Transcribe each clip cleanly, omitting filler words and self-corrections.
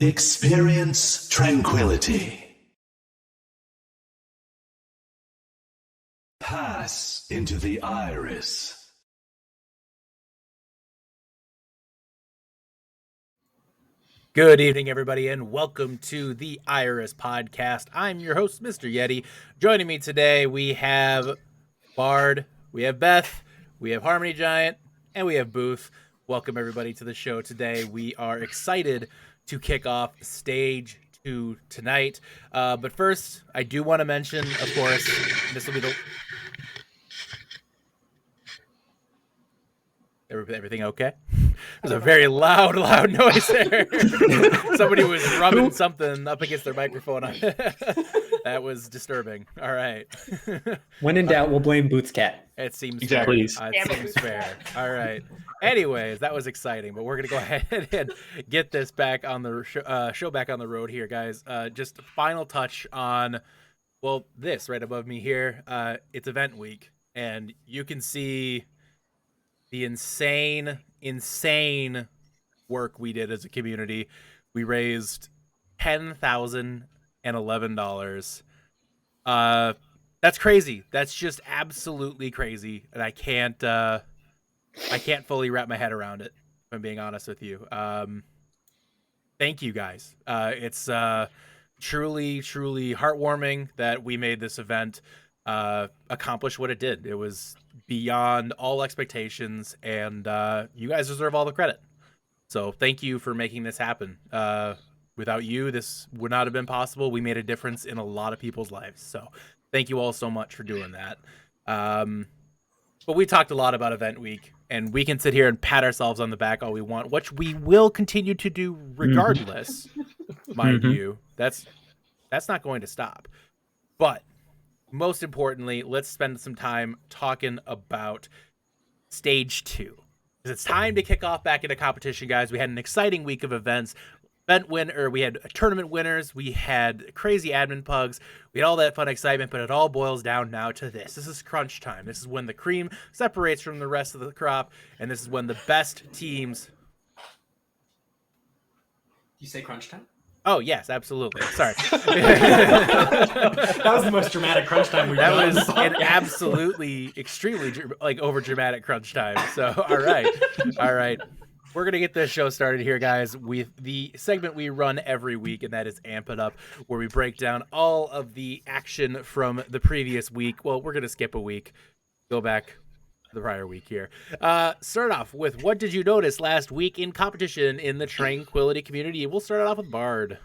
Experience tranquility. Pass into the iris. Good evening, everybody, and welcome to the Iris Podcast. I'm your host, Mr. Yeti. Joining me today, we have Bard, we have Beth, we have Harmony Giant, and we have Booth. Welcome, everybody, to the show today. We are excited to kick off Stage 2 tonight. But first, I do want to mention, of course, this will be the... Everything okay? There's a very loud noise there. Somebody was rubbing something up against their microphone. That was disturbing. All right. When in doubt, we'll blame Booth's cat. It seems Exactly. fair. It seems fair. All right. Anyways, that was exciting, but we're going to go ahead and get this back on the show back on the road here, guys. Just a final touch on, well, this right above me here. It's event week, and you can see the insane work we did as a community. We raised $10,011. That's crazy. That's just absolutely crazy, and I can't fully wrap my head around it, if I'm being honest with you. Thank you, guys. It's truly heartwarming that we made this event accomplish what it did. It was beyond all expectations, and you guys deserve all the credit. So thank you for making this happen. Without you, this would not have been possible. We made a difference in a lot of people's lives. So thank you all so much for doing that. But we talked a lot about event week, and we can sit here and pat ourselves on the back all we want, which we will continue to do regardless, mind you. That's not going to stop. But most importantly, let's spend some time talking about Stage 2. Because it's time to kick off back into competition, guys. We had an exciting week of events. We had tournament winners. We had crazy admin pugs. We had all that fun excitement, but it all boils down now to this. This is crunch time. This is when the cream separates from the rest of the crop, and this is when the best teams... You say crunch time? Oh, yes, absolutely. Sorry. That was the most dramatic crunch time we've done. That was an absolutely extremely over dramatic crunch time. So, all right. We're going to get this show started here, guys, with the segment we run every week, and that is Amp It Up, where we break down all of the action from the previous week. Well, we're going to skip a week, go back to the prior week here. Start off with, what did you notice last week in competition in the Tranquility community? We'll start it off with Bard.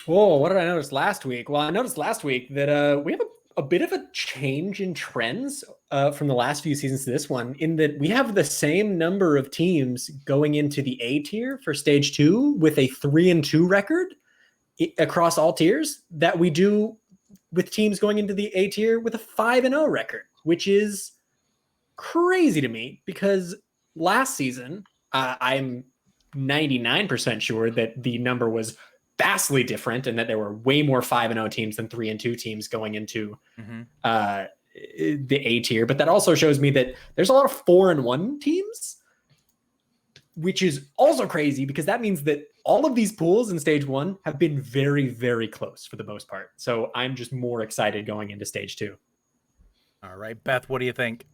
Oh, what did I notice last week? Well, I noticed last week that we have a bit of a change in trends from the last few seasons to this one, in that we have the same number of teams going into the A tier for Stage 2 with a 3-2 record across all tiers that we do with teams going into the A tier with a 5-0 record, which is crazy to me, because last season, I'm 99% sure that the number was vastly different and that there were way more 5-0 teams than 3-2 teams going into the A tier. But that also shows me that there's a lot of 4-1 teams, which is also crazy, because that means that all of these pools in Stage 1 have been very, very close for the most part. So I'm just more excited going into Stage 2. All right, Beth, what do you think?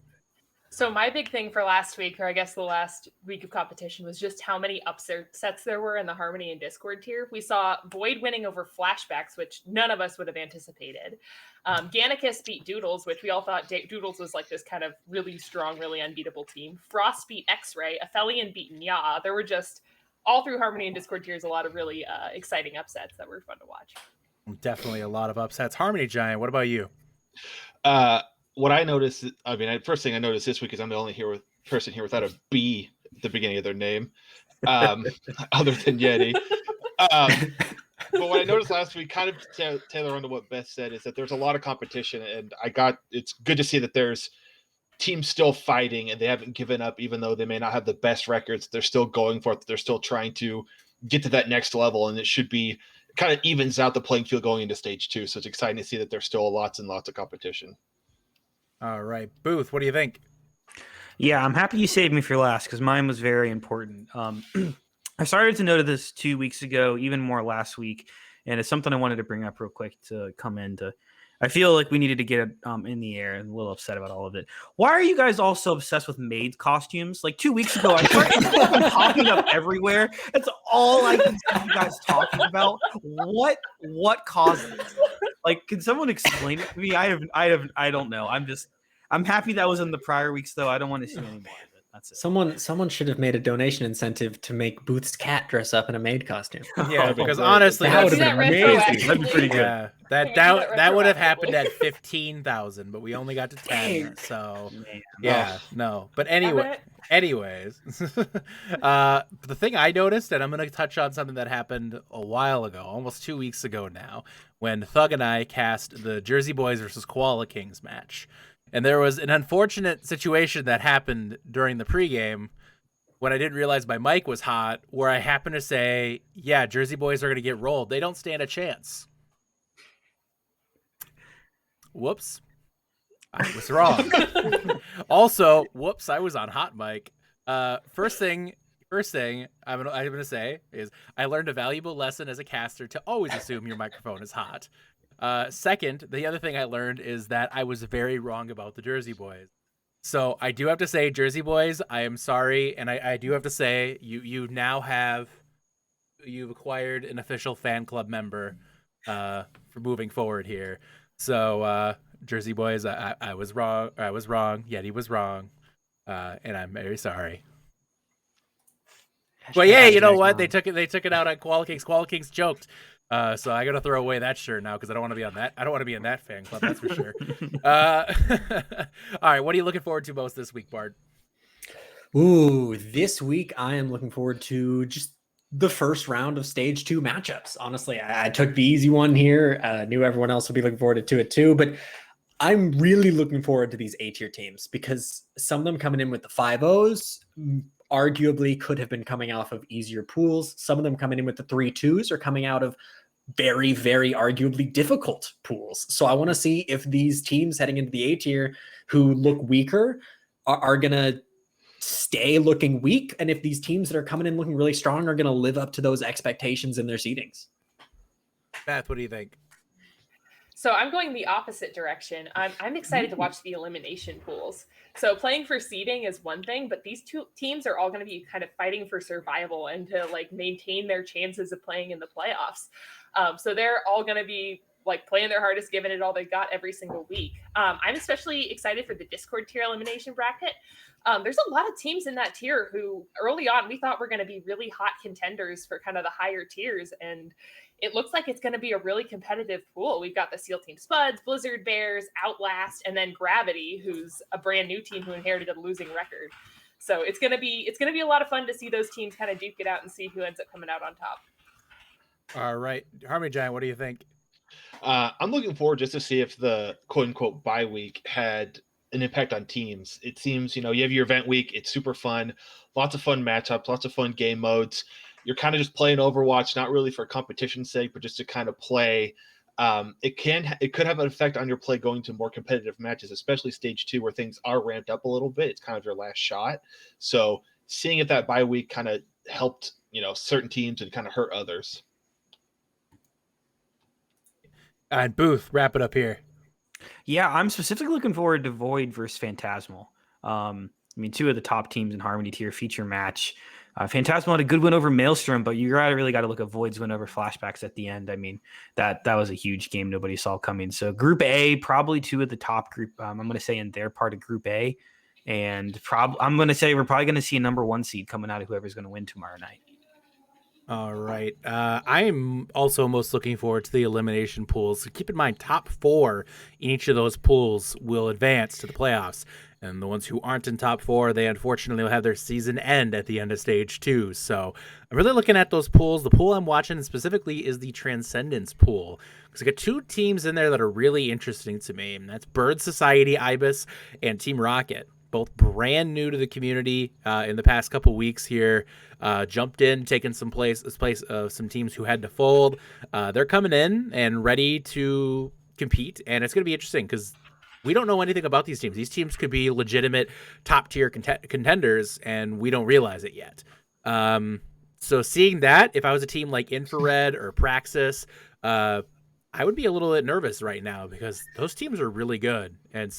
So my big thing for last week, or I guess the last week of competition, was just how many upsets there were in the Harmony and Discord tier. We saw Void winning over Flashbacks, which none of us would have anticipated. Gannicus beat Doodles, which we all thought Doodles was like this kind of really strong, really unbeatable team. Frost beat X-Ray. Athelion beat Nya. There were just, all through Harmony and Discord tiers, a lot of really exciting upsets that were fun to watch. Definitely a lot of upsets. Harmony Giant, what about you? What I noticed, first thing I noticed this week is I'm the only person here without a B at the beginning of their name, other than Yeti. But what I noticed last week, kind of tailor onto what Beth said, is that there's a lot of competition, and it's good to see that there's teams still fighting and they haven't given up, even though they may not have the best records. They're still going for it. They're still trying to get to that next level, and it should be kind of evens out the playing field going into stage 2. So it's exciting to see that there's still lots and lots of competition. All right, Booth, what do you think? Yeah, I'm happy you saved me for last because mine was very important. I started to notice this 2 weeks ago, even more last week, and it's something I wanted to bring up real quick to come into. I feel like we needed to get it in the air, and a little upset about all of it. Why are you guys all so obsessed with maid costumes? Like 2 weeks ago, I started popping up everywhere. That's all I can see you guys talking about. What caused this? Like, can someone explain it to me? I don't know. I'm happy that was in the prior weeks, though. I don't want to see any more of it. That's it. Someone should have made a donation incentive to make Booth's cat dress up in a maid costume. Yeah, because honestly, that would Do have that been amazing. retroactively. That'd be pretty good. Yeah, that would have happened at 15,000, but we only got to 10. So Man. yeah, no. But anyways, the thing I noticed, and I'm going to touch on something that happened a while ago, almost 2 weeks ago now, when Thug and I cast the Jersey Boys versus Koala Kings match. And there was an unfortunate situation that happened during the pregame when I didn't realize my mic was hot, where I happened to say, yeah, Jersey Boys are going to get rolled. They don't stand a chance. Whoops. I was wrong. Also, whoops, I was on hot mic. First thing I'm gonna say is I learned a valuable lesson as a caster to always assume your microphone is hot. Second, the other thing I learned is that I was very wrong about the Jersey Boys. So I do have to say, Jersey Boys, I am sorry, and I do have to say you've acquired an official fan club member for moving forward here. So Jersey Boys, I was wrong. Yeti was wrong, and I'm very sorry. But yeah, you know what? They took it out on Koala Kings. Koala Kings joked. So I gotta throw away that shirt now because I don't want to be on that. I don't want to be in that fan club. That's for sure. All right, what are you looking forward to most this week, Bard? Ooh, this week I am looking forward to just the first round of stage 2 matchups. Honestly, I took the easy one here. Knew everyone else would be looking forward to it too, but I'm really looking forward to these A-tier teams because some of them coming in with the 5-0s arguably could have been coming off of easier pools. Some of them coming in with the 3-2s are coming out of very, very arguably difficult pools. So I want to see if these teams heading into the A-tier who look weaker are going to stay looking weak, and if these teams that are coming in looking really strong are going to live up to those expectations in their seedings. Beth, what do you think? So I'm going the opposite direction. I'm excited to watch the elimination pools. So playing for seeding is one thing, but these two teams are all going to be kind of fighting for survival and to like maintain their chances of playing in the playoffs. So they're all going to be like playing their hardest, giving it all they got every single week. I'm especially excited for the Discord tier elimination bracket. There's a lot of teams in that tier who early on we thought were going to be really hot contenders for kind of the higher tiers, and it looks like it's going to be a really competitive pool. We've got the SEAL Team Spuds, Blizzard Bears, Outlast, and then Gravity, who's a brand new team who inherited a losing record. So it's going to be a lot of fun to see those teams kind of duke it out and see who ends up coming out on top. All right, Harmony Giant, what do you think? I'm looking forward just to see if the quote unquote bye week had an impact on teams. It seems, you have your event week. It's super fun. Lots of fun matchups, lots of fun game modes. You're kind of just playing Overwatch, not really for competition's sake, but just to kind of play. It could have an effect on your play going to more competitive matches, especially stage 2 where things are ramped up a little bit. It's kind of your last shot. So seeing if that bye week kind of helped, certain teams and kind of hurt others. And Booth, wrap it up here. Yeah, I'm specifically looking forward to Void versus Phantasmal. I mean, two of the top teams in Harmony Tier feature match. Phantasmal had a good win over Maelstrom, but you really got to look at Void's win over Flashbacks at the end. I mean, that was a huge game nobody saw coming. So Group A, probably two of the top group. I'm going to say in their part of Group A, and I'm going to say we're probably going to see a number 1 seed coming out of whoever's going to win tomorrow night. All right. I'm also most looking forward to the elimination pools. So keep in mind, top 4 in each of those pools will advance to the playoffs. And the ones who aren't in top 4, they unfortunately will have their season end at the end of stage 2. So I'm really looking at those pools. The pool I'm watching specifically is the Transcendence pool. Because I got 2 teams in there that are really interesting to me. And that's Bird Society, Ibis, and Team Rocket. Both brand new to the community in the past couple weeks here. Jumped in, taking some place of some teams who had to fold. They're coming in and ready to compete. And it's going to be interesting because we don't know anything about these teams. These teams could be legitimate top-tier contenders, and we don't realize it yet. So seeing that, if I was a team like Infrared or Praxis, I would be a little bit nervous right now because those teams are really good and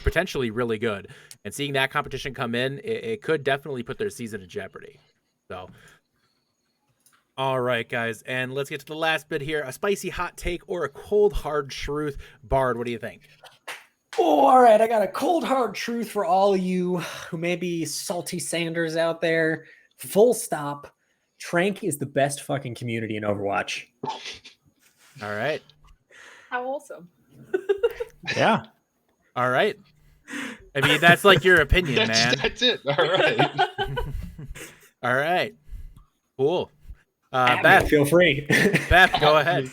potentially really good. And seeing that competition come in, it could definitely put their season in jeopardy. So, all right, guys, and let's get to the last bit here. A spicy hot take or a cold hard truth. Bard, what do you think? Oh, all right. I got a cold, hard truth for all of you who may be salty Sanders out there. Full stop. Trank is the best fucking community in Overwatch. All right. How wholesome. Yeah. All right. I mean, that's like your opinion, man. That's it. All right. All right. Cool. Beth, feel free. Beth, go ahead.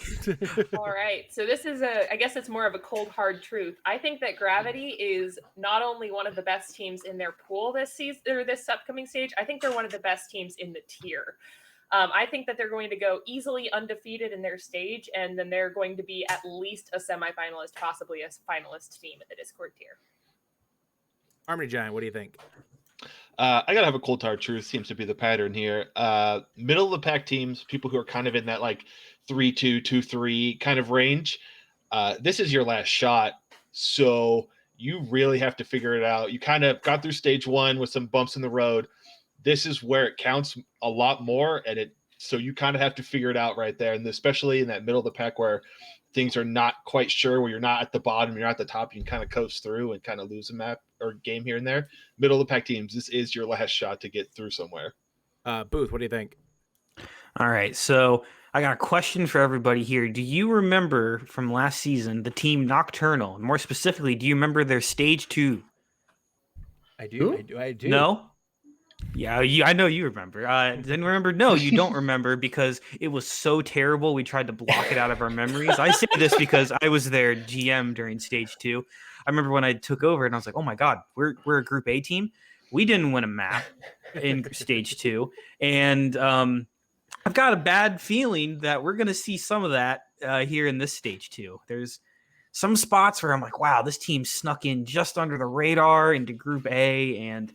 All right. So this is I guess it's more of a cold, hard truth. I think that Gravity is not only one of the best teams in their pool this season or this upcoming stage, I think they're one of the best teams in the tier. I think that they're going to go easily undefeated in their stage, and then they're going to be at least a semifinalist, possibly a finalist team in the Discord tier. Harmony Giant, what do you think? I gotta have a cold hard truth. Seems to be the pattern here. Middle of the pack teams, people who are kind of in that like 3-2, 2-3 kind of range. This is your last shot, so you really have to figure it out. You kind of got through stage 1 with some bumps in the road. This is where it counts a lot more, and so you kind of have to figure it out right there, and especially in that middle of the pack where things are not quite sure, where you're not at the bottom, you're at the top, you can kind of coast through and kind of lose a map or game here and there. Middle of the pack teams, this is your last shot to get through somewhere. Booth, what do you think? All right, so I got a question for everybody here. Do you remember from last season the team Nocturnal? More specifically, do you remember their stage 2? I do. No? Yeah, I know you remember. Didn't remember? No, you don't remember because it was so terrible. We tried to block it out of our memories. I say this because I was their GM during stage 2. I remember when I took over and I was like, oh my God, we're a Group A team. We didn't win a map in stage 2. And I've got a bad feeling that we're going to see some of that here in this stage 2. There's some spots where I'm like, wow, this team snuck in just under the radar into Group A. And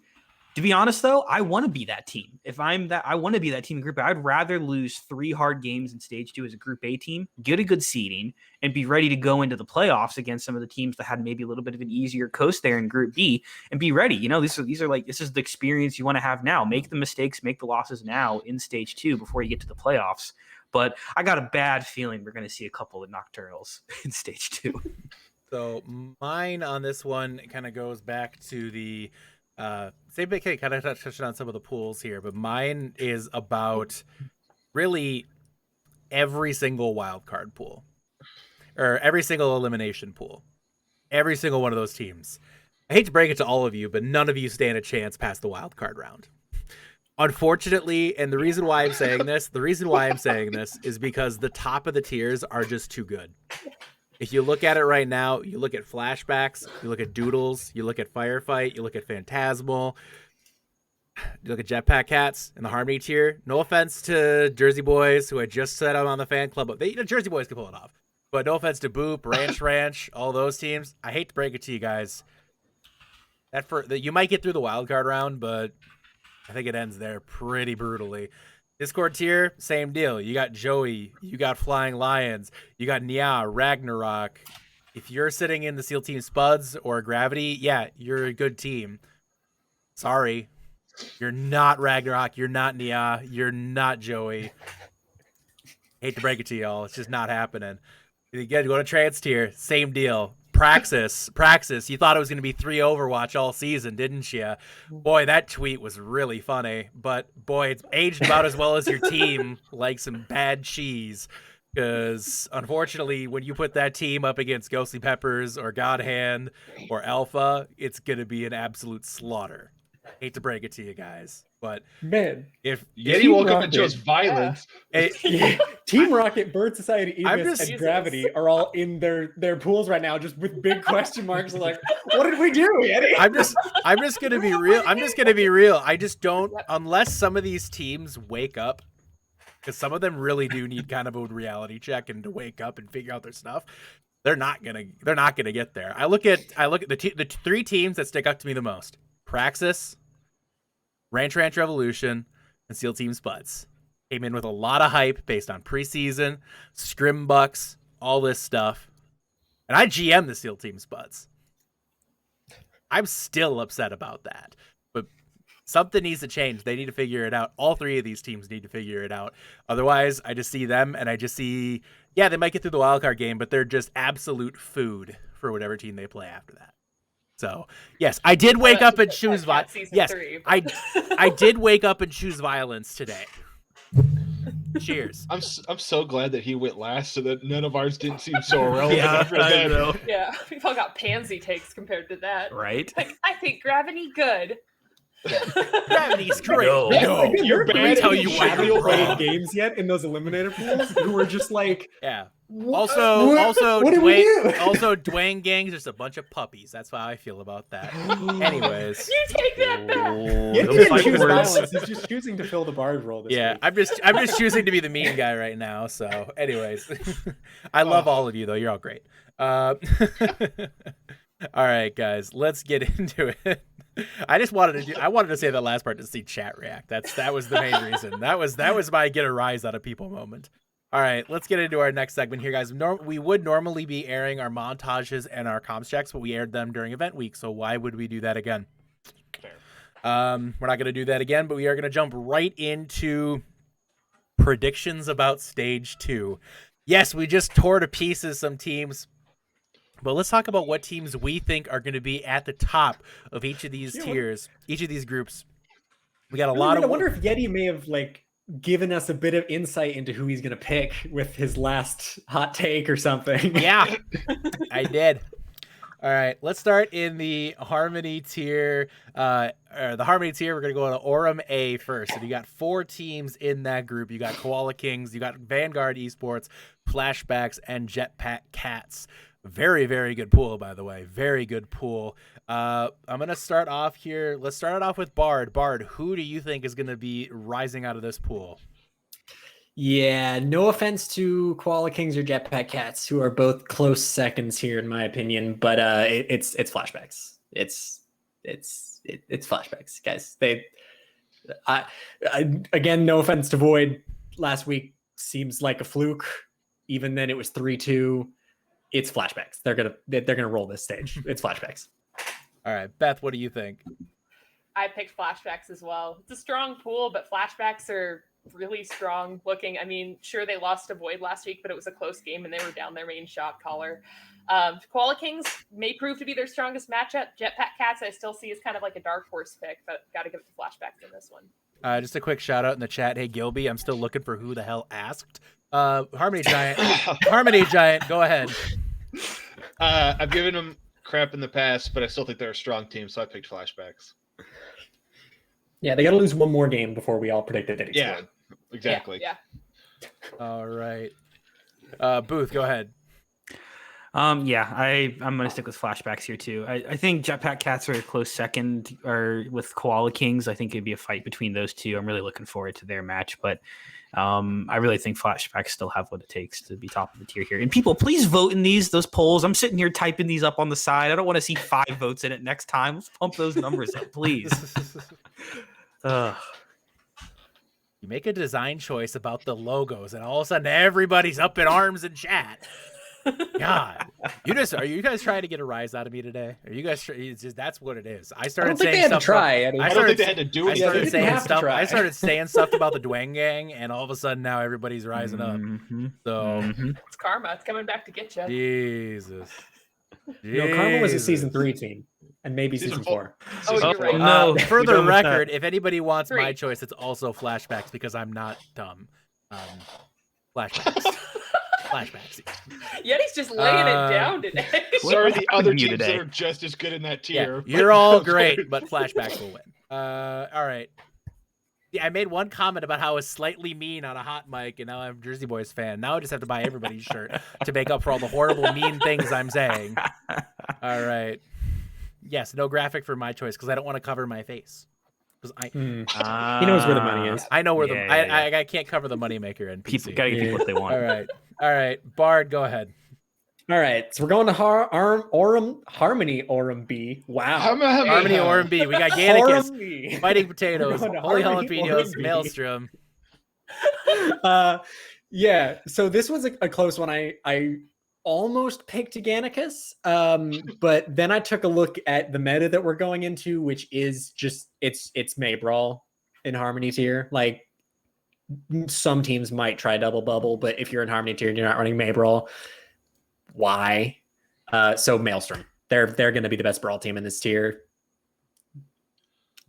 to be honest, though, I want to be that team. If I'm that, I want to be that team in Group A. I'd rather lose 3 hard games in Stage 2 as a Group A team, get a good seeding, and be ready to go into the playoffs against some of the teams that had maybe a little bit of an easier coast there in Group B and be ready. You know, these are like, this is the experience you want to have now. Make the mistakes, make the losses now in Stage 2 before you get to the playoffs. But I got a bad feeling we're going to see a couple of Nocturnals in Stage 2. So mine on this one kind of goes back to the same bit. Kind of touched on some of the pools here, but mine is about really every single wild card pool or every single elimination pool. Every single one of those teams. I hate to break it to all of you, but none of you stand a chance past the wild card round. Unfortunately, and the reason why I'm saying this is because the top of the tiers are just too good. If you look at it right now, you look at Flashbacks, you look at Doodles, you look at Firefight, you look at Phantasmal, you look at Jetpack Cats in the Harmony tier. No offense to Jersey Boys, who I just said I'm on the fan club, but Jersey Boys can pull it off. But no offense to Boop, Ranch, all those teams. I hate to break it to you guys. You might get through the wild card round, but I think it ends there pretty brutally. Discord tier, same deal. You got Joey, you got Flying Lions, you got Nia, Ragnarok. If you're sitting in the SEAL Team Spuds or Gravity, yeah, you're a good team. Sorry. You're not Ragnarok. You're not Nia. You're not Joey. Hate to break it to y'all. It's just not happening. You got to go to Trans Tier. Same deal. Praxis. You thought it was going to be 3 Overwatch all season, didn't you? Boy, that tweet was really funny. But boy, it's aged about as well as your team, like some bad cheese. Because unfortunately, when you put that team up against Ghostly Peppers or God Hand or Alpha, it's going to be an absolute slaughter. Hate to break it to you guys, but Man, if Yeti woke up and chose violence. Team Rocket, Bird Society, I'm Evis, just- and Gravity are all in their pools right now, just with big question marks. Like, what did we do, Yeti? I'm just gonna be real. I just don't, unless some of these teams wake up, because some of them really do need kind of a reality check and to wake up and figure out their stuff. They're not gonna get there. I look at the 3 teams that stick out to me the most: Praxis, Ranch Revolution, and SEAL Team Spuds. Came in with a lot of hype based on preseason, scrim bucks, all this stuff. And I GM the SEAL Team Spuds. I'm still upset about that. But something needs to change. They need to figure it out. All 3 of these teams need to figure it out. Otherwise, I just see them and I just see, yeah, they might get through the wildcard game, but they're just absolute food for whatever team they play after that. So, yes, I did wake up and choose violence. Yes, I did wake up and choose violence today. Cheers. I'm so glad that he went last, so that none of ours didn't seem so irrelevant. Yeah, after I that. know. Yeah, we've all got pansy takes compared to that. Right? Like, I think Gravity good. Gravity's great. No. You're Let me bad tell at you shit. why Haven't you're played wrong. games yet in those eliminator pools who were just like, Yeah. what Also, did we do? Dwayne Gang's just a bunch of puppies. That's how I feel about that. Anyways, You take that back. Yeti Those didn't fight choose words. violence. He's just choosing to fill the bard role this yeah, week. I'm just choosing to be the mean guy right now. So, anyways, I love all of you though. You're all great. All right, guys, let's get into it. I wanted to say that last part to see chat react. That was the main reason. That was my get a rise out of people moment. All right, let's get into our next segment here, guys. We would normally be airing our montages and our comms checks, but we aired them during event week, so why would we do that again? Fair. We're not going to do that again, but we are going to jump right into predictions about Stage 2. Yes, we just tore to pieces some teams, but let's talk about what teams we think are going to be at the top of each of these tiers, each of these groups. We got a lot of... I wonder if Yeti may have given us a bit of insight into who he's going to pick with his last hot take or something. Yeah, I did. All right, let's start in the Harmony tier. We're going to go to Orem A first. So you got 4 teams in that group. You got Koala Kings, you got Vanguard Esports, Flashbacks, and Jetpack Cats. Very, very good pool, by the way. Very good pool. I'm going to start off here. Let's start it off with Bard. Bard, who do you think is going to be rising out of this pool? Yeah, no offense to Koala Kings or Jetpack Cats, who are both close seconds here, in my opinion, but it's Flashbacks. It's Flashbacks, guys. Again, no offense to Void. Last week seems like a fluke. Even then, it was 3-2. It's Flashbacks. They're gonna roll this stage. It's Flashbacks. All right, Beth, what do you think? I picked Flashbacks as well. It's a strong pool, but Flashbacks are really strong looking. I mean, sure, they lost to Void last week, but it was a close game and they were down their main shot caller. Koala Kings may prove to be their strongest matchup. Jetpack Cats I still see as kind of like a dark horse pick, but got to give it to Flashbacks in this one. Just a quick shout out in the chat. Hey, Gilby, I'm still looking for who the hell asked. Harmony Giant, go ahead. I've given them crap in the past, but I still think they're a strong team, so I picked Flashbacks. Yeah, they got to lose one more game before we all predicted it. Yeah, exactly. Yeah. All right. Booth, go ahead. Yeah, I'm gonna stick with Flashbacks here too. I think Jetpack Cats are a close second, or with Koala Kings. I think it'd be a fight between those two. I'm really looking forward to their match, but I really think Flashbacks still have what it takes to be top of the tier here. And people, please vote in those polls. I'm sitting here typing these up on the side. I don't want to see 5 votes in it next time. Let's pump those numbers up, please. You make a design choice about the logos, and all of a sudden everybody's up in arms in chat. God, are you guys trying to get a rise out of me today? Are you guys? That's what it is. I I started don't think saying they had to stuff. try. Eddie. I don't think they had to do I it. Yeah, they started didn't saying have to stuff. try. I started saying stuff about the Dwang Gang, and all of a sudden now everybody's rising up. Mhm, So mhm. It's karma. It's coming back to get you. Jesus. No, Karma was a season Jesus. 3 team, and maybe Season season four. 4. Oh, Season you're four. right. No, For we're the done with that. record, if anybody wants my 3. choice, it's also flashbacks because I'm not dumb. Flashbacks. Flashbacks. Yeti's just laying it down today. Sorry, the other you teams today? that are just as good in that Yeah, tier. you're all great, but flashbacks will win. All right. Yeah, I made one comment about how I was slightly mean on a hot mic, and now I'm a Jersey Boys fan. Now I just have to buy everybody's shirt to make up for all the horrible, mean things I'm saying. All right. Yes, no graphic for my choice because I don't want to cover my face. Because He knows where the money is. I know where Yeah. I can't cover the moneymaker in PC. People gotta give people what they want. All right. Bard, go ahead. All right, so we're going to Harmony Orem B. Wow. Harmony Orem B. We got Gannicus, Orem B. Fighting Potatoes, We're going to Holy Harmony Jalapenos, Orem B. Maelstrom. Yeah, so this was a close one. I almost picked Gannicus, but then I took a look at the meta that we're going into, which is just it's May Brawl in Harmony tier. Like some teams might try double bubble, but if you're in Harmony tier and you're not running May Brawl, why? So Maelstrom, they're going to be the best brawl team in this tier.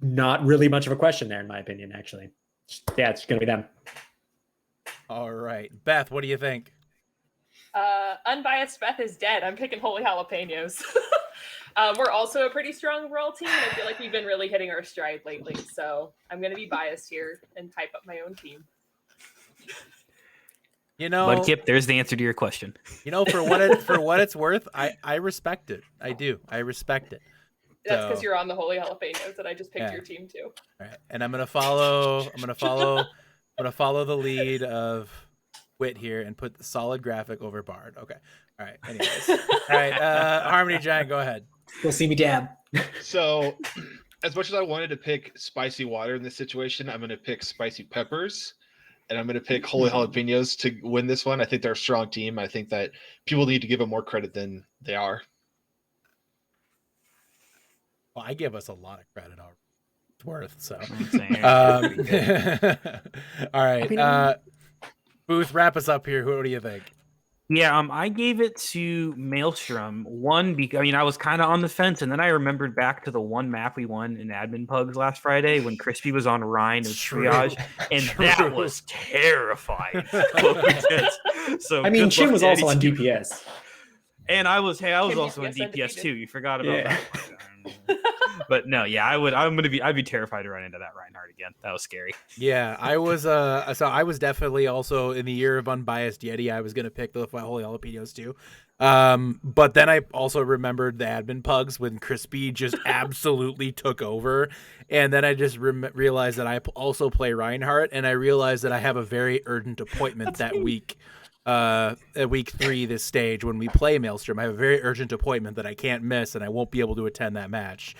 Not really much of a question there, in my opinion. Actually, yeah, it's going to be them. All right, Beth, what do you think? Unbiased Beth is dead. I'm picking Holy Jalapenos. We're also a pretty strong brawl team, and I feel like we've been really hitting our stride lately. So I'm going to be biased here and type up my own team. You know, Bud Kip, there's the answer to your question. You know, for what it's worth, I respect it. I do. I respect it. That's because So- you're on the Holy Jalapenos, and I just picked Yeah. your team too. All right, and I'm gonna follow the lead of Wit here and put the solid graphic over Bard. Okay. All right. Anyways. All right. Harmony Giant, go ahead. Go see me dab. So, as much as I wanted to pick spicy water in this situation, I'm going to pick spicy peppers, and I'm going to pick Holy Jalapenos to win this one. I think they're a strong team. I think that people need to give them more credit than they are. Well, I give us a lot of credit already. It's worth so. All right. Booth, wrap us up here. Who do you think? Yeah, I gave it to Maelstrom. One, because I was kind of on the fence, and then I remembered back to the one map we won in Admin Pugs last Friday when Crispy was on Rhine and Triage, and that was terrifying. What we did. So I mean, good Chin luck was to also any on team. DPS. And I was Chin also on DPS DPS undefeated. too. You forgot about Yeah. that. But no, yeah, I'd be terrified to run into that Reinhardt again. That was scary. Yeah, I was so I was definitely also in the year of unbiased Yeti. I was gonna pick the Holy Jalapenos too. But then I also remembered the Admin Pugs when Crispy just absolutely took over, and then I just realized that I also play Reinhardt, and I realized that I have a very urgent appointment that week. At week 3, this stage when we play Maelstrom, I have a very urgent appointment that I can't miss, and I won't be able to attend that match.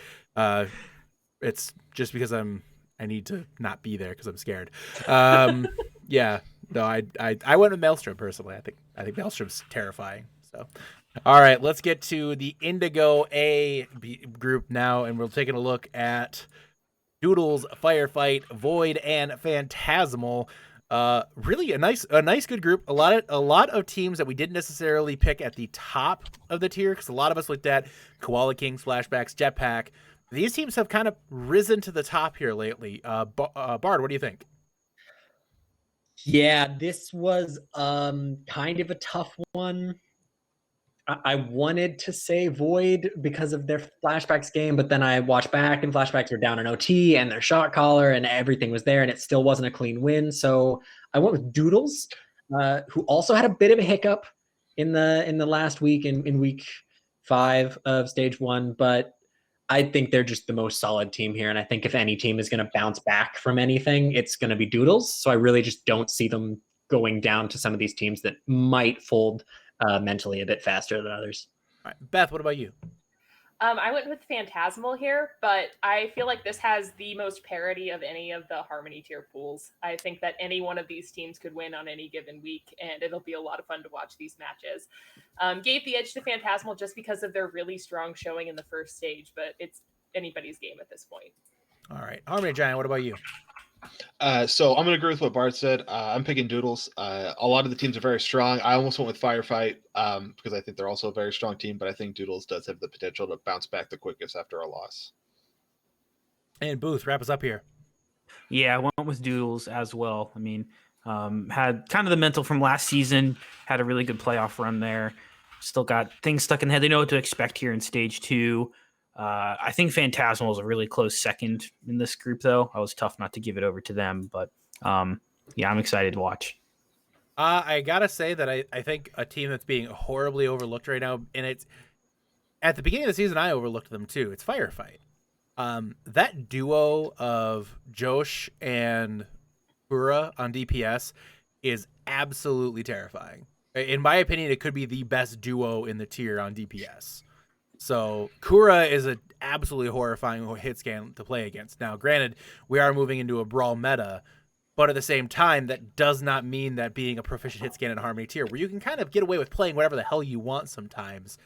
It's just because I need to not be there because I'm scared. Yeah, no, I went with Maelstrom personally. I think Maelstrom's terrifying. So, all right, let's get to the Indigo A group now, and we're taking a look at Doodles, Firefight, Void, and Phantasmal. Really a nice good group. A lot of teams that we didn't necessarily pick at the top of the tier because a lot of us looked at Koala Kings, Flashbacks, Jetpack. These teams have kind of risen to the top here lately. Bard, what do you think? Yeah, this was kind of a tough one. I wanted to say Void because of their Flashbacks game, but then I watched back and Flashbacks were down in OT and their shot caller and everything was there and it still wasn't a clean win. So I went with Doodles, who also had a bit of a hiccup in the last week in week 5 of stage 1, but I think they're just the most solid team here. And I think if any team is going to bounce back from anything, it's going to be Doodles. So I really just don't see them going down to some of these teams that might fold mentally a bit faster than others. All right, Beth, what about you? I went with Phantasmal here, but I feel like this has the most parity of any of the Harmony tier pools. I think that any one of these teams could win on any given week, and it'll be a lot of fun to watch these matches. Gave the edge to Phantasmal just because of their really strong showing in the first stage, but it's anybody's game at this point. All right. Harmony Giant, what about you? So I'm going to agree with what Bart said. I'm picking Doodles. A lot of the teams are very strong. I almost went with Firefight because I think they're also a very strong team, but I think Doodles does have the potential to bounce back the quickest after a loss. And Booth, wrap us up here. Yeah, I went with Doodles as well. I mean, had kind of the mental from last season, had a really good playoff run there. Still got things stuck in the head. They know what to expect here in stage 2. I think Phantasmal is a really close second in this group, though. I was tough not to give it over to them, but yeah, I'm excited to watch. I gotta say that I think a team that's being horribly overlooked right now, and it's at the beginning of the season, I overlooked them too. It's Firefight. That duo of Josh and Kura on DPS is absolutely terrifying. In my opinion, it could be the best duo in the tier on DPS. So Kura is an absolutely horrifying hit scan to play against. Now, granted, we are moving into a brawl meta, but at the same time, that does not mean that being a proficient hit scan in Harmony tier, where you can kind of get away with playing whatever the hell you want sometimes,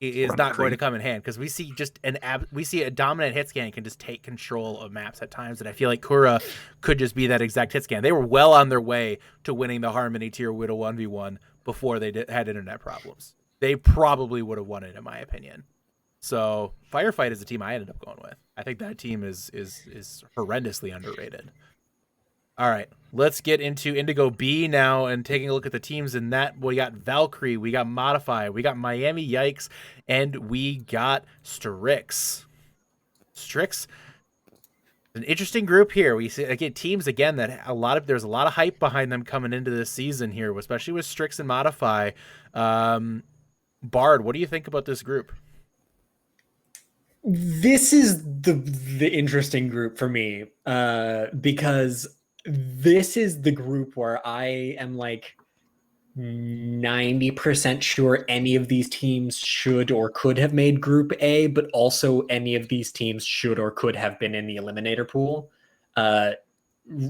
is not going to come in hand, because we see just a dominant hit scan can just take control of maps at times, and I feel like Kura could just be that exact hit scan. They were well on their way to winning the Harmony tier with a 1v1 before they had internet problems. They probably would have won it, in my opinion. So Firefight is the team I ended up going with. I think that team is horrendously underrated. All right, let's get into Indigo B now and taking a look at the teams in that. We got Valkyrie, we got Modify, we got Miami Yikes, and we got Strix. Strix, an interesting group here. We see again teams again that there's a lot of hype behind them coming into this season here, especially with Strix and Modify. Bard, what do you think about this group? This is the interesting group for me because this is the group where I am like 90% sure any of these teams should or could have made Group A, but also any of these teams should or could have been in the Eliminator Pool.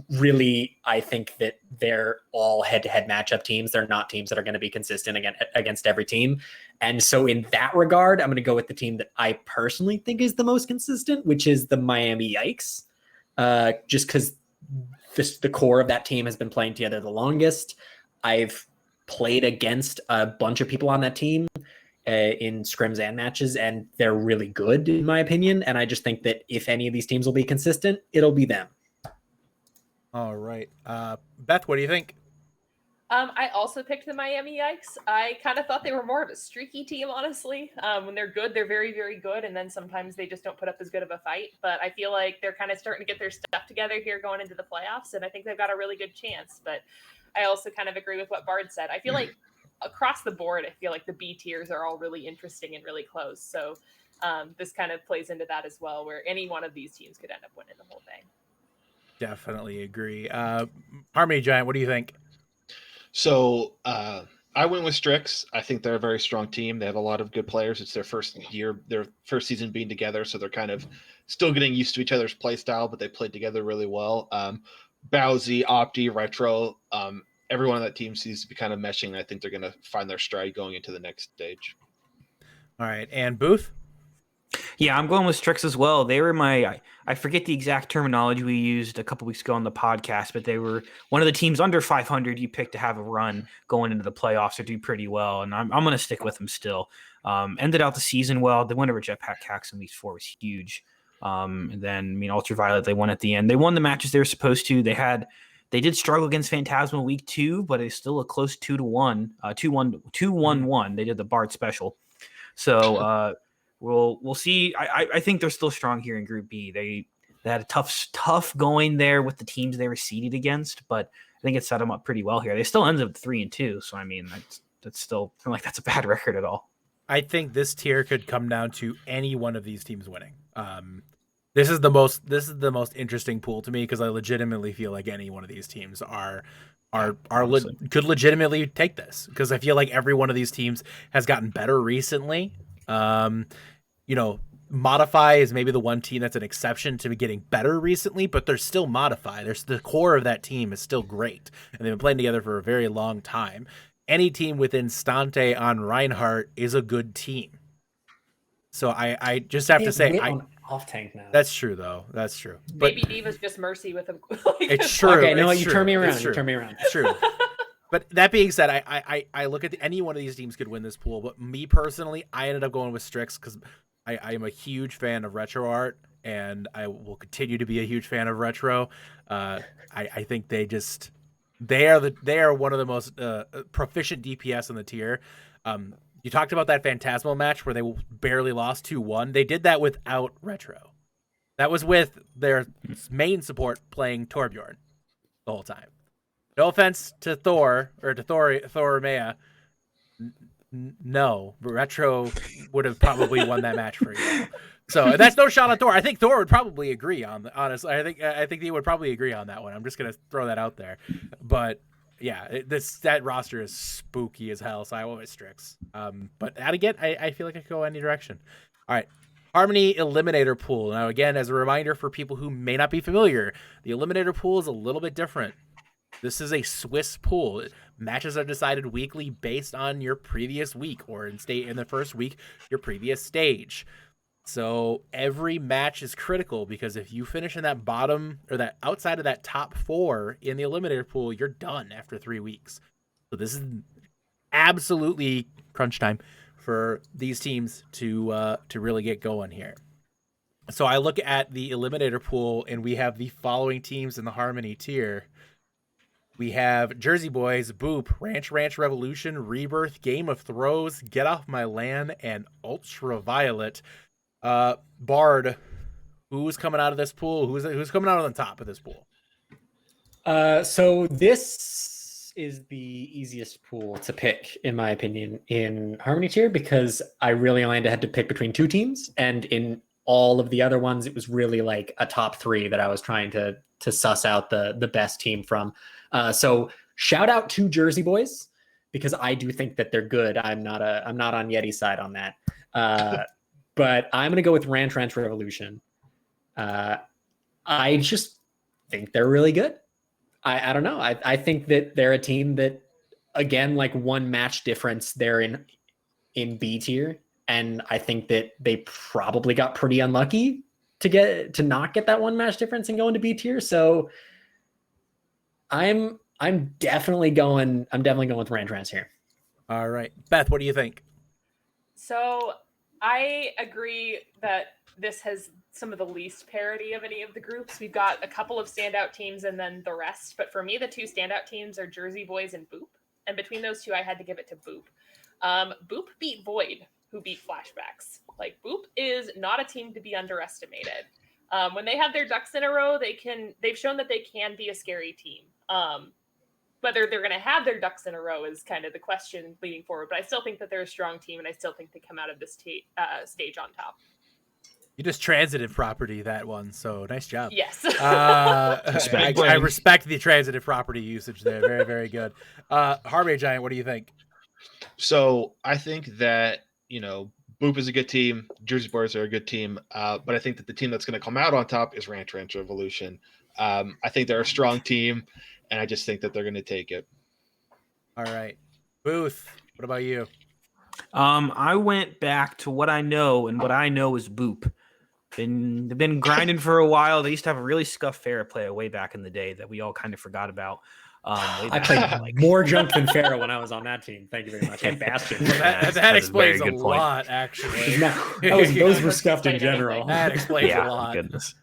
Really, I think that they're all head-to-head matchup teams. They're not teams that are going to be consistent against every team. And so in that regard, I'm going to go with the team that I personally think is the most consistent, which is the Miami Yikes, just because the core of that team has been playing together the longest. I've played against a bunch of people on that team in scrims and matches, and they're really good, in my opinion. And I just think that if any of these teams will be consistent, it'll be them. All right. Beth, what do you think? I also picked the Miami Yikes. I kind of thought they were more of a streaky team, honestly. When they're good, they're very, very good. And then sometimes they just don't put up as good of a fight. But I feel like they're kind of starting to get their stuff together here going into the playoffs. And I think they've got a really good chance. But I also kind of agree with what Bard said. I feel like across the board, I feel like the B tiers are all really interesting and really close. So this kind of plays into that as well, where any one of these teams could end up winning the whole thing. Definitely agree. Harmony Giant, what do you think? So I went with Strix. I think they're a very strong team. They have a lot of good players. It's their first season being together, so they're kind of still getting used to each other's play style, but they played together really well. Bowsy, Opti, Retro, everyone on that team seems to be kind of meshing, and I think they're going to find their stride going into the next stage. All right, and Booth? Yeah, I'm going with Strix as well. They were I forget the exact terminology we used a couple weeks ago on the podcast, but they were one of the teams under 500 you picked to have a run going into the playoffs or do pretty well, and I'm going to stick with them still. Ended out the season well. The win over Jetpack Cax in week 4 was huge. And then, Ultraviolet, they won at the end. They won the matches they were supposed to. They did struggle against Phantasmal week 2, but it's still a close 2-1, 2-1-1. They did the Bard special. So we'll see. I think they're still strong here in Group B. They had a tough going there with the teams they were seeded against, but I think it set them up pretty well here. They still ended up 3-2, so that's still not like that's a bad record at all. I think this tier could come down to any one of these teams winning. This is the most interesting pool to me because I legitimately feel like any one of these teams could legitimately take this, because I feel like every one of these teams has gotten better recently. Modify is maybe the one team that's an exception to getting better recently, but they're still Modify. There's the core of that team is still great, and they've been playing together for a very long time. Any team within Stante on Reinhardt is a good team. So I just have to say, off tank now. That's true, though. That's true. But Maybe Diva's just Mercy with him. it's true. Okay, no, it's you true. turn me around. It's true. You turn me around. It's true. But that being said, I look at any one of these teams could win this pool. But me personally, I ended up going with Strix because I am a huge fan of retro art, and I will continue to be a huge fan of retro. I think they are one of the most proficient DPS in the tier. You talked about that Phantasmal match where they barely lost 2-1. They did that without retro. That was with their main support playing Torbjorn the whole time. No offense to Thor or to Thor Mea. No, retro would have probably won that match for you. So that's no shot at Thor. I think Thor would probably agree on. Honestly, I think he would probably agree on that one. I'm just gonna throw that out there. But yeah, that roster is spooky as hell. So I went with Strix. But again, I feel like I could go any direction. All right. Harmony Eliminator Pool. Now, again, as a reminder for people who may not be familiar, the Eliminator Pool is a little bit different. This is a Swiss pool. Matches are decided weekly based on your previous week, or in the first week, your previous stage. So every match is critical because if you finish in that bottom or that outside of that top 4 in the Eliminator Pool, you're done after 3 weeks. So this is absolutely crunch time for these teams to really get going here. So I look at the Eliminator Pool, and we have the following teams in the Harmony tier. We have Jersey Boys, Boop, Ranch Revolution, Rebirth, Game of Throws, Get Off My Land, and Ultraviolet. Bard, who's coming out of this pool? Who's coming out on the top of this pool? So this is the easiest pool to pick, in my opinion, in Harmony tier, because I really only had to pick between 2 teams, and in all of the other ones, it was really like a top 3 that I was trying to suss out the best team from. So shout out to Jersey Boys, because I do think that they're good. I'm not on Yeti's side on that. But I'm going to go with Ranch Revolution. I just think they're really good. I don't know. I think that they're a team that, again, like one match difference, they're in B tier. And I think that they probably got pretty unlucky to not get that one match difference and go into B tier. So I'm definitely going with Ranch here. All right. Beth, what do you think? So I agree that this has some of the least parity of any of the groups. We've got a couple of standout teams and then the rest. But for me, the 2 standout teams are Jersey Boys and Boop. And between those 2, I had to give it to Boop. Boop beat Void, who beat Flashbacks. Like, Boop is not a team to be underestimated. When they have their ducks in a row, they've shown that they can be a scary team. Whether they're going to have their ducks in a row is kind of the question leading forward. But I still think that they're a strong team, and I still think they come out of this stage on top. You just transitive property that one, so nice job. Yes. I respect the transitive property usage there. Very, very good. Harmony Giant, what do you think? So I think that, Boop is a good team. Jersey Boys are a good team. But I think that the team that's going to come out on top is Ranch Revolution. I think they're a strong team, and I just think that they're going to take it. All right. Booth, what about you? I went back to what I know, and what I know is Boop. They've been grinding for a while. They used to have a really scuffed Farah player way back in the day that we all kind of forgot about. I played more junk than Farah when I was on that team. Thank you very much. And Bastion. That explains a lot, actually. Those were scuffed in general. That explains a lot. Goodness.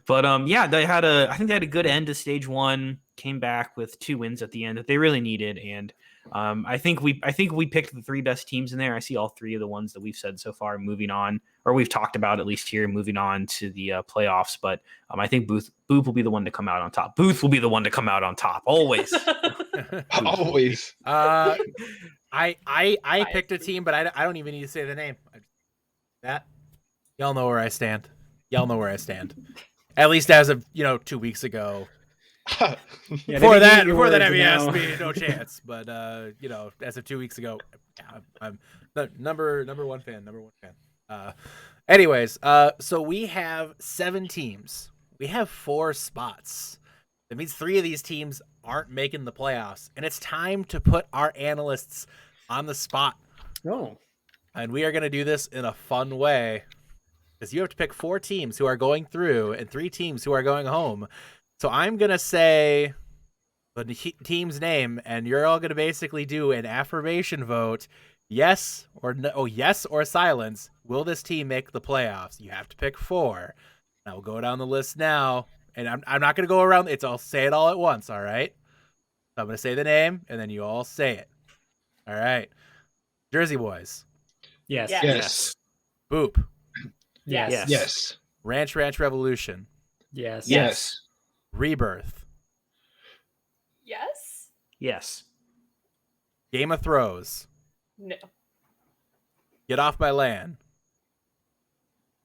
But I think they had a good end to stage 1. Came back with 2 wins at the end that they really needed, and I think we picked the 3 best teams in there. I see all 3 of the ones that we've said so far moving on, or we've talked about at least here, moving on to the playoffs. But I think Boop will be the one to come out on top. Booth will be the one to come out on top always. Always. I picked a team, but I don't even need to say the name. Y'all know where I stand. At least as of 2 weeks ago. Before that, MES, me no chance. But as of 2 weeks ago, I'm the number one fan. Anyways, so we have 7 teams. We have 4 spots. That means 3 of these teams aren't making the playoffs, and it's time to put our analysts on the spot. Oh, And we are going to do this in a fun way, because you have to pick 4 teams who are going through and 3 teams who are going home. So I'm going to say the team's name, and you're all going to basically do an affirmation vote. Yes or no, yes or silence. Will this team make the playoffs? You have to pick 4. I will go down the list now, and I'm not going to go around. I'll say it all at once, all right? So I'm going to say the name, and then you all say it. All right. Jersey Boys. yes. Yes. Yes. Boop. Yes. Yes. Yes. Ranch Revolution. Yes. Yes. Rebirth. Yes. Yes. Game of Thrones. No. Get Off My Land.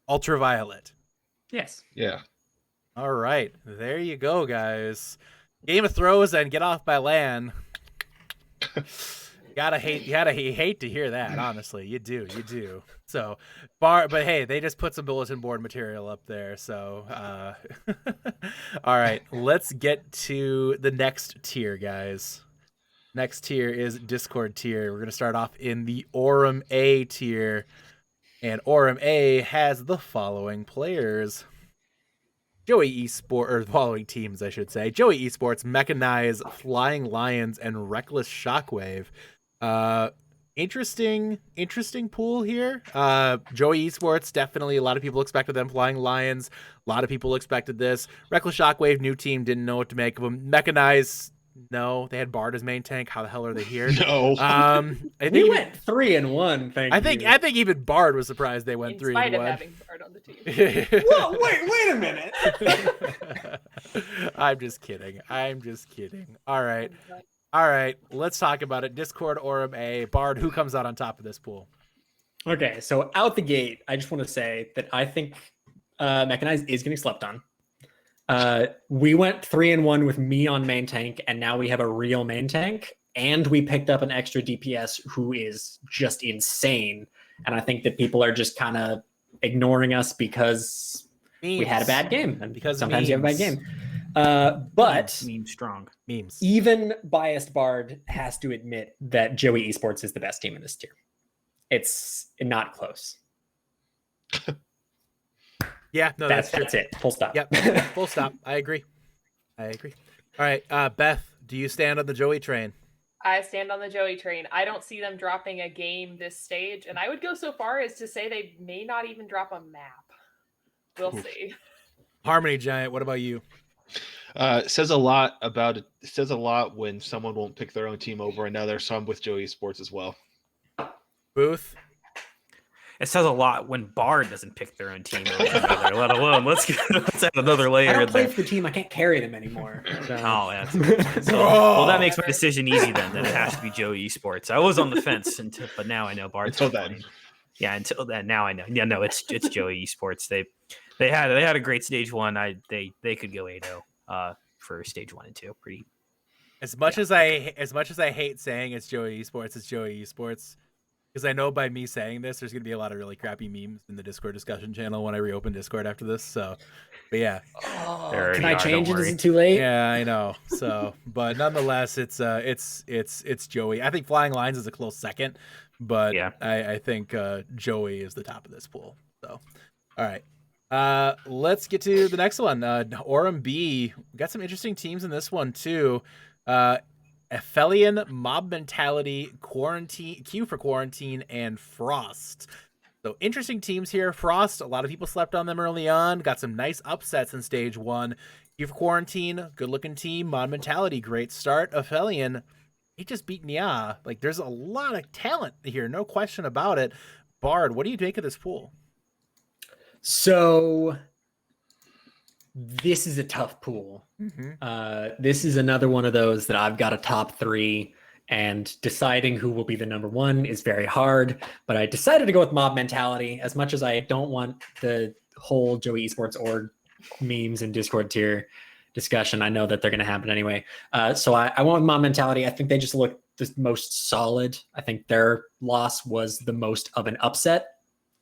Ultraviolet. Yes. Yeah. All right. There you go, guys. Game of Thrones and Get Off My Land. You hate to hear that, honestly. You do. So, but hey, they just put some bulletin board material up there. So, all right, let's get to the next tier, guys. Next tier is Discord tier. We're going to start off in the Orem A tier. And Orem A has the following players. Joey Esports, or the following teams, I should say. Joey Esports, Mechanize, Flying Lions, and Reckless Shockwave. Interesting pool here. Joey Esports, definitely a lot of people expected them. Flying Lions, a lot of people expected this. Reckless Shockwave, new team, didn't know what to make of them. Mechanize, no, they had Bard as main tank. How the hell are they here? No. I think We went 3-1. I think even Bard was surprised they went In 3-1. spite of having Bard on the team. Whoa, wait a minute. I'm just kidding. All right. Let's talk about it. Discord, Orem A, Bard. Who comes out on top of this pool? Okay, so out the gate, I just want to say that I think Mechanize is getting slept on. We went 3-1 with me on main tank, and now we have a real main tank, and we picked up an extra DPS who is just insane. And I think that people are just kind of ignoring us because we had a bad game, and Because sometimes you have a bad memes. game. But Meme strong. Memes. even biased Bard has to admit that Joey Esports is the best team in this tier. It's not close. Yeah, no, That's true. it. Full stop. Yep. Full stop. I agree. All right, Beth, do you stand on the Joey train? I stand on the Joey train. I don't see them dropping a game this stage, and I would go so far as to say they may not even drop a map. We'll see. Harmony Giant, what about you? It says a lot about it. It says a lot when someone won't pick their own team over, and now there's some with Joey Sports as well. Booth? It says a lot when Bard doesn't pick their own team over another, let alone let's add another layer I don't in play there. for the team. I can't carry them anymore. So. Oh, that's so, well, that makes my decision easy then. Then it has to be Joey Esports. I was on the fence but now I know Bard's Until not then. playing. Yeah, until then. Now I know. Yeah, no, it's Joey Esports. They had a great stage 1. They could go 8-0 for stage 1 and 2. Pretty. As much as I hate saying it's Joey Esports, because I know by me saying this, there's gonna be a lot of really crappy memes in the Discord discussion channel when I reopen Discord after this. So, but yeah, Can I change it? Don't Is worry. it too late? yeah, I know. So, but nonetheless, it's Joey. I think Flying Lines is a close second, but Yeah. I think Joey is the top of this pool. So, all right. Let's get to the next one. Orem B. We got some interesting teams in this one too. Aphelion, Mob Mentality, Quarantine, Q for Quarantine, and Frost. So interesting teams here. Frost, a lot of people slept on them early on. Got some nice upsets in stage 1. Q for Quarantine, good looking team. Mob Mentality, great start. Aphelion, he just beat Nia. Like, there's a lot of talent here, no question about it. Bard, what do you make of this pool? So this is a tough pool. This is another one of those that I've got a top 3, and deciding who will be the number 1 is very hard. But I decided to go with Mob Mentality, as much as I don't want the whole Joey Esports org memes and Discord tier discussion. I know that they're going to happen anyway. So I went with Mob Mentality. I think they just look the most solid. I think their loss was the most of an upset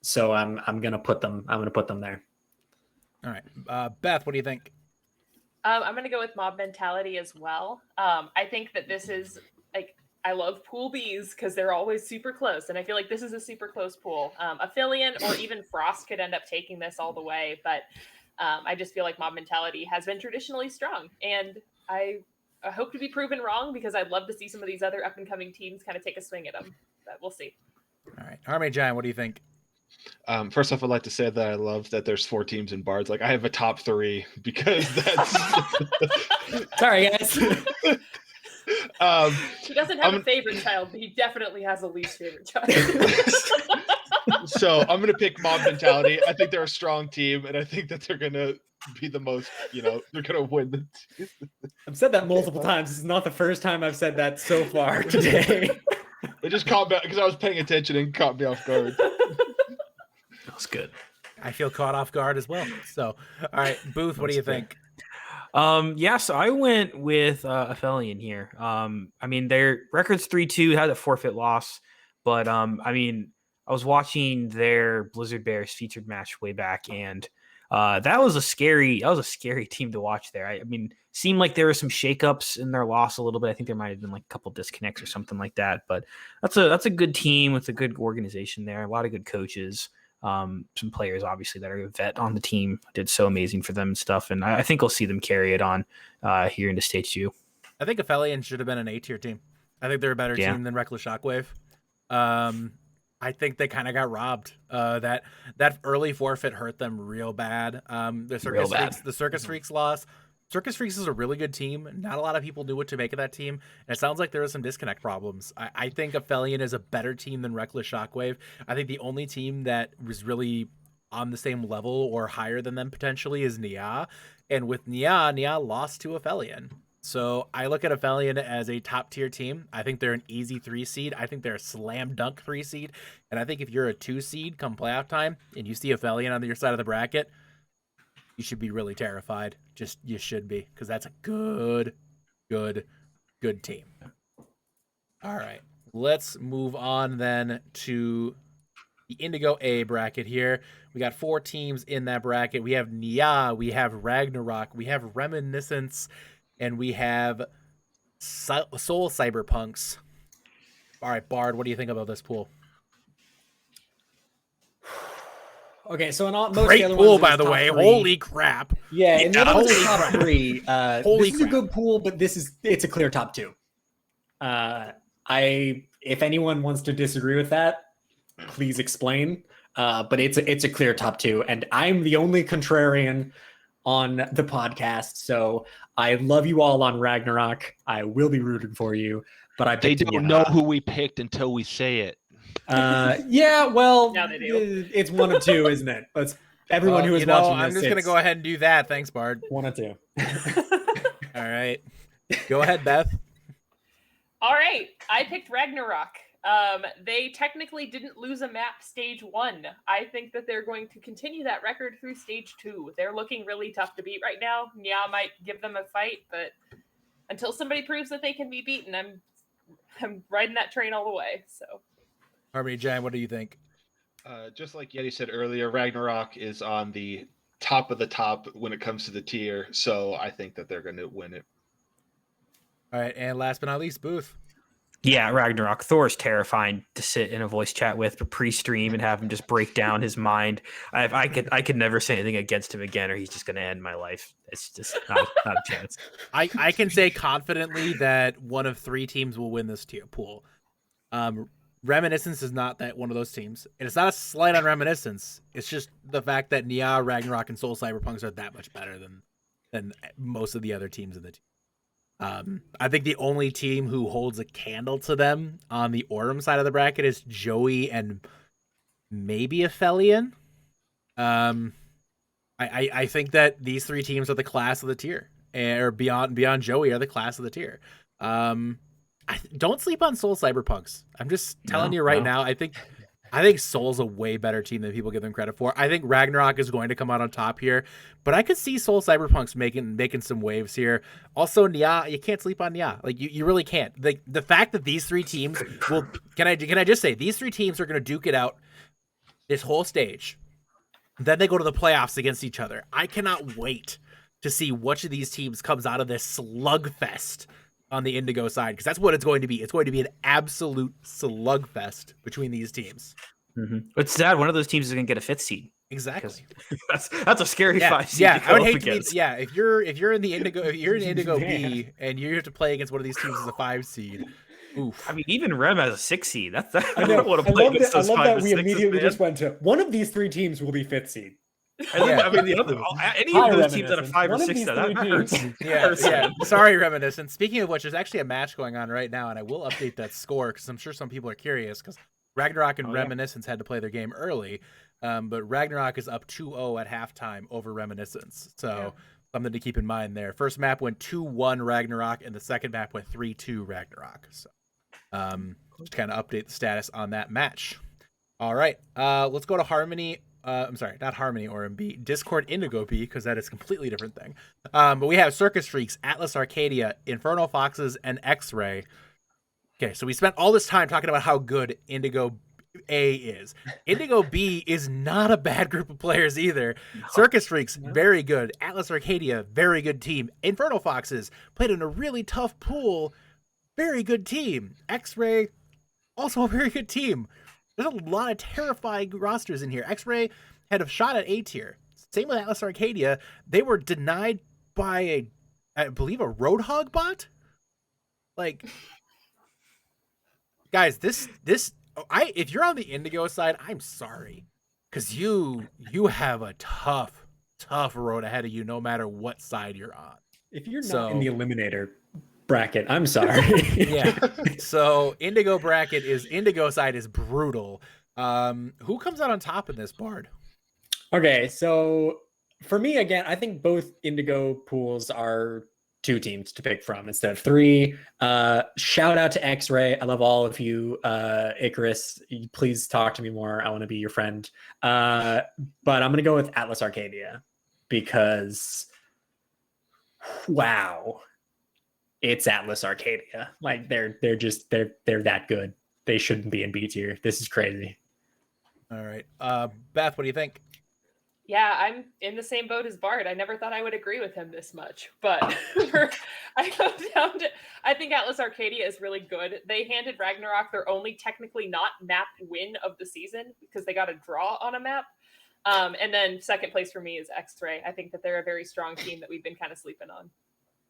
So I'm gonna put them there. All right, Beth, what do you think? I'm going to go with mob mentality as well. I think that this is like, I love pool Bs because they're always super close. And I feel like this is a super close pool. Aphelion or even Frost could end up taking this all the way. But I just feel like mob mentality has been traditionally strong. And I hope to be proven wrong because I'd love to see some of these other up and coming teams kind of take a swing at them. But we'll see. All right, Harmony Giant, what do you think? First off, I'd like to say that I love that there's 4 teams in Bards. Like, I have a top 3 because that's. Sorry, guys. He doesn't have a favorite child, but he definitely has a least favorite child. So I'm gonna pick mob mentality. I think they're a strong team, and I think that they're gonna be the most. They're gonna win the. I've said that multiple times. This is not the first time I've said that so far today. It just caught me because I was paying attention and caught me off guard. That was good. I feel caught off guard as well. So, all right, Booth, what do you think? So I went with Aphelion here. I mean, their record's 3-2, had a forfeit loss, but I was watching their Blizzard Bears featured match way back, and that was a scary team to watch there. I mean, seemed like there were some shakeups in their loss a little bit. I think there might have been like a couple disconnects or something like that, but that's a good team with a good organization there, a lot of good coaches. Some players obviously that are a vet on the team did so amazing for them and stuff, and I think we'll see them carry it on here into stage 2. I think Aphelion should have been an A-tier team. I think they're a better team than Reckless Shockwave. I think they kind of got robbed. That early forfeit hurt them real bad. The Circus Freaks loss. Circus Freaks is a really good team. Not a lot of people knew what to make of that team. And it sounds like there was some disconnect problems. I think Aphelion is a better team than Reckless Shockwave. I think the only team that was really on the same level or higher than them potentially is Nia. And with Nia lost to Aphelion. So I look at Aphelion as a top tier team. I think they're an easy 3 seed. I think they're a slam dunk 3 seed. And I think if you're a 2 seed come playoff time and you see Aphelion on your side of the bracket, you should be really terrified. You should be, because that's a good team. All right, let's move on then to the Indigo A bracket here. We got 4 teams in that bracket. We have Nia, we have Ragnarok, we have Reminiscence, and we have Soul Cyberpunks. All right, Bard, what do you think about this pool? Okay, so in all most Great of the other pool, ones, by the way. 3. Holy crap! Yeah, in the other ones, holy top crap. 3. Holy this is a crap. good pool, but it's a clear top 2. If anyone wants to disagree with that, please explain. But it's a clear top 2, and I'm the only contrarian on the podcast. So I love you all on Ragnarok. I will be rooting for you, but They don't know who we picked until we say it. Yeah, well, Now they do. It's 1 of 2, isn't it? Everyone who is watching this, I'm just gonna go ahead and do that. Thanks, Bard. 1 of 2. All right, go ahead, Beth. All right, I picked Ragnarok. They technically didn't lose a map stage 1. I think that they're going to continue that record through stage 2. They're looking really tough to beat right now. Nia might give them a fight, but until somebody proves that they can be beaten, I'm riding that train all the way. So, Harmony Giant, what do you think? Just like Yeti said earlier, Ragnarok is on the top of the top when it comes to the tier, so I think that they're going to win it. All right, and last but not least, Booth. Yeah, Ragnarok. Thor's terrifying to sit in a voice chat with, but pre-stream and have him just break down his mind. I could never say anything against him again, or he's just going to end my life. It's just not a chance. I can say confidently that 1 of 3 teams will win this tier pool. Reminiscence is not that one of those teams, and it's not a slight on Reminiscence. It's just the fact that Nia, Ragnarok, and Soul Cyberpunks are that much better than most of the other teams in the team. I think the only team who holds a candle to them on the Aurum side of the bracket is Joey and maybe Aphelion. I think that these 3 teams are the class of the tier, or beyond Joey are the class of the tier. Don't sleep on Soul Cyberpunks. I'm just telling you right now. I think Soul's a way better team than people give them credit for. I think Ragnarok is going to come out on top here, but I could see Soul Cyberpunks making some waves here. Also, Nia, you can't sleep on Nia. Like you really can't. The fact that these 3 teams will can I just say these 3 teams are going to duke it out this whole stage. Then they go to the playoffs against each other. I cannot wait to see which of these teams comes out of this slugfest on the Indigo side, because that's what it's going to be. It's going to be an absolute slugfest between these teams. It's sad. One of those teams is going to get a 5th seed. Exactly. That's a scary 5 seed. Yeah, to I go would up hate to be. against. Yeah, if you're in the Indigo, if you're in Indigo B and you have to play against one of these teams as a 5 seed. Oof. I mean, even Rem has a 6 seed. That's I know. don't want I to play love against that, I those love 5 that and we 6s, immediately man. just went to one of these 3 teams will be 5th seed. I mean, the other, any Hi, of those teams that are Reminiscence. 5 or One of 6, these that 3 hurts. teams. Yeah. Sorry, Reminiscent. Speaking of which, there's actually a match going on right now, and I will update that score because I'm sure some people are curious because Ragnarok and Reminiscence had to play their game early, but Ragnarok is up 2-0 at halftime over Reminiscence. So something to keep in mind there. First map went 2-1 Ragnarok, and the second map went 3-2 Ragnarok. So just kind of update the status on that match. All right, let's go to Harmony. I'm sorry, not Harmony or MB, Discord Indigo B, because that is a completely different thing. But we have Circus Freaks, Atlas Arcadia, Inferno Foxes, and X-Ray. Okay, so we spent all this time talking about how good Indigo A is. Indigo B is not a bad group of players either. No. Circus Freaks, very good. Atlas Arcadia, very good team. Inferno Foxes played in a really tough pool, very good team. X-Ray, also a very good team. There's a lot of terrifying rosters in here. X-Ray had a shot at A tier. Same with Atlas Arcadia. They were denied by I believe a Roadhog bot. Like, guys, if you're on the Indigo side, I'm sorry, because you have a tough road ahead of you, no matter what side you're on. If you're not in the Eliminator bracket, I'm sorry. Yeah. So Indigo side is brutal. Who comes out on top in this, Bard? Okay, so for me, again, I think both Indigo pools are 2 teams to pick from instead of 3. Shout out to X-Ray. I love all of you. Icarus, please talk to me more. I want to be your friend. But I'm going to go with Atlas Arcadia because, wow, it's Atlas Arcadia. Like they're that good. They shouldn't be in B tier. This is crazy. All right. Beth, what do you think? Yeah, I'm in the same boat as Bard. I never thought I would agree with him this much, but I go down to, I think Atlas Arcadia is really good. They handed Ragnarok their only technically not map win of the season because they got a draw on a map. And then second place for me is X-Ray. I think that they're a very strong team that we've been kind of sleeping on.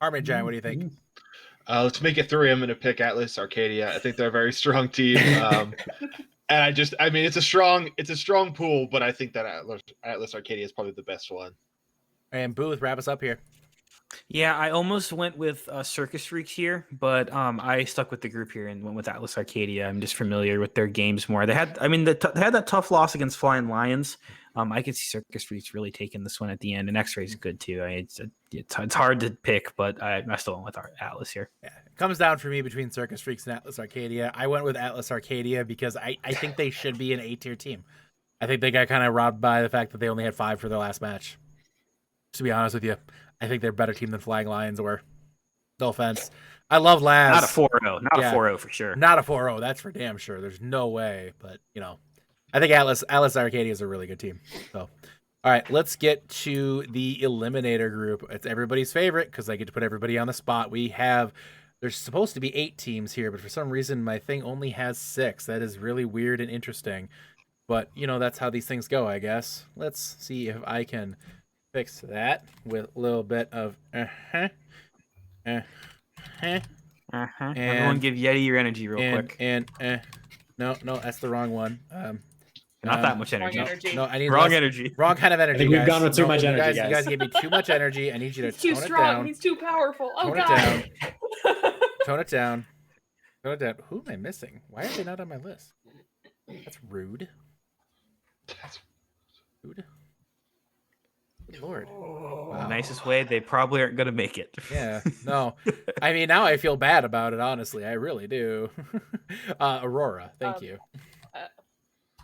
Armin Giant, what do you think? Let's make it 3. I'm going to pick Atlas Arcadia. I think they're a very strong team. And I mean, it's a strong pool, but I think that Atlas Arcadia is probably the best one. And Booth, wrap us up here. Yeah, I almost went with Circus Freaks here, but I stuck with the group here and went with Atlas Arcadia. I'm just familiar with their games more. They had, they had that tough loss against Flying Lions. I could see Circus Freaks really taking this one at the end, and X-Ray's good too. It's hard to pick, but I still went with our Atlas here. Yeah, it comes down for me between Circus Freaks and Atlas Arcadia. I went with Atlas Arcadia because I think they should be an A-tier team. I think they got kind of robbed by the fact that they only had 5 for their last match. To be honest with you, I think they're a better team than Flying Lions were. No offense. I love Laz. Not a 4-0. Not a 4-0 for sure. Not a 4-0. That's for damn sure. There's no way. But, I think Atlas Arcadia is a really good team. So, all right, let's get to the Eliminator group. It's everybody's favorite because I get to put everybody on the spot. There's supposed to be 8 teams here, but for some reason my thing only has 6. That is really weird and interesting. But, that's how these things go, I guess. Let's see if I can fix that with a little bit of Everyone give Yeti your energy real quick. No, that's the wrong one. Not that much energy. No, I need wrong energy. Wrong kind of energy. I think we've guys. gone with too much energy, You guys gave me too much energy. I need you to He's too tone strong. it down. He's too powerful. Oh, Tone God. Tone it down. Tone it down. Who am I missing? Why are they not on my list? That's rude. Rude. Good Lord. Wow. Nicest way, they probably aren't going to make it. Yeah, no. I mean, now I feel bad about it, honestly. I really do. Aurora, thank you.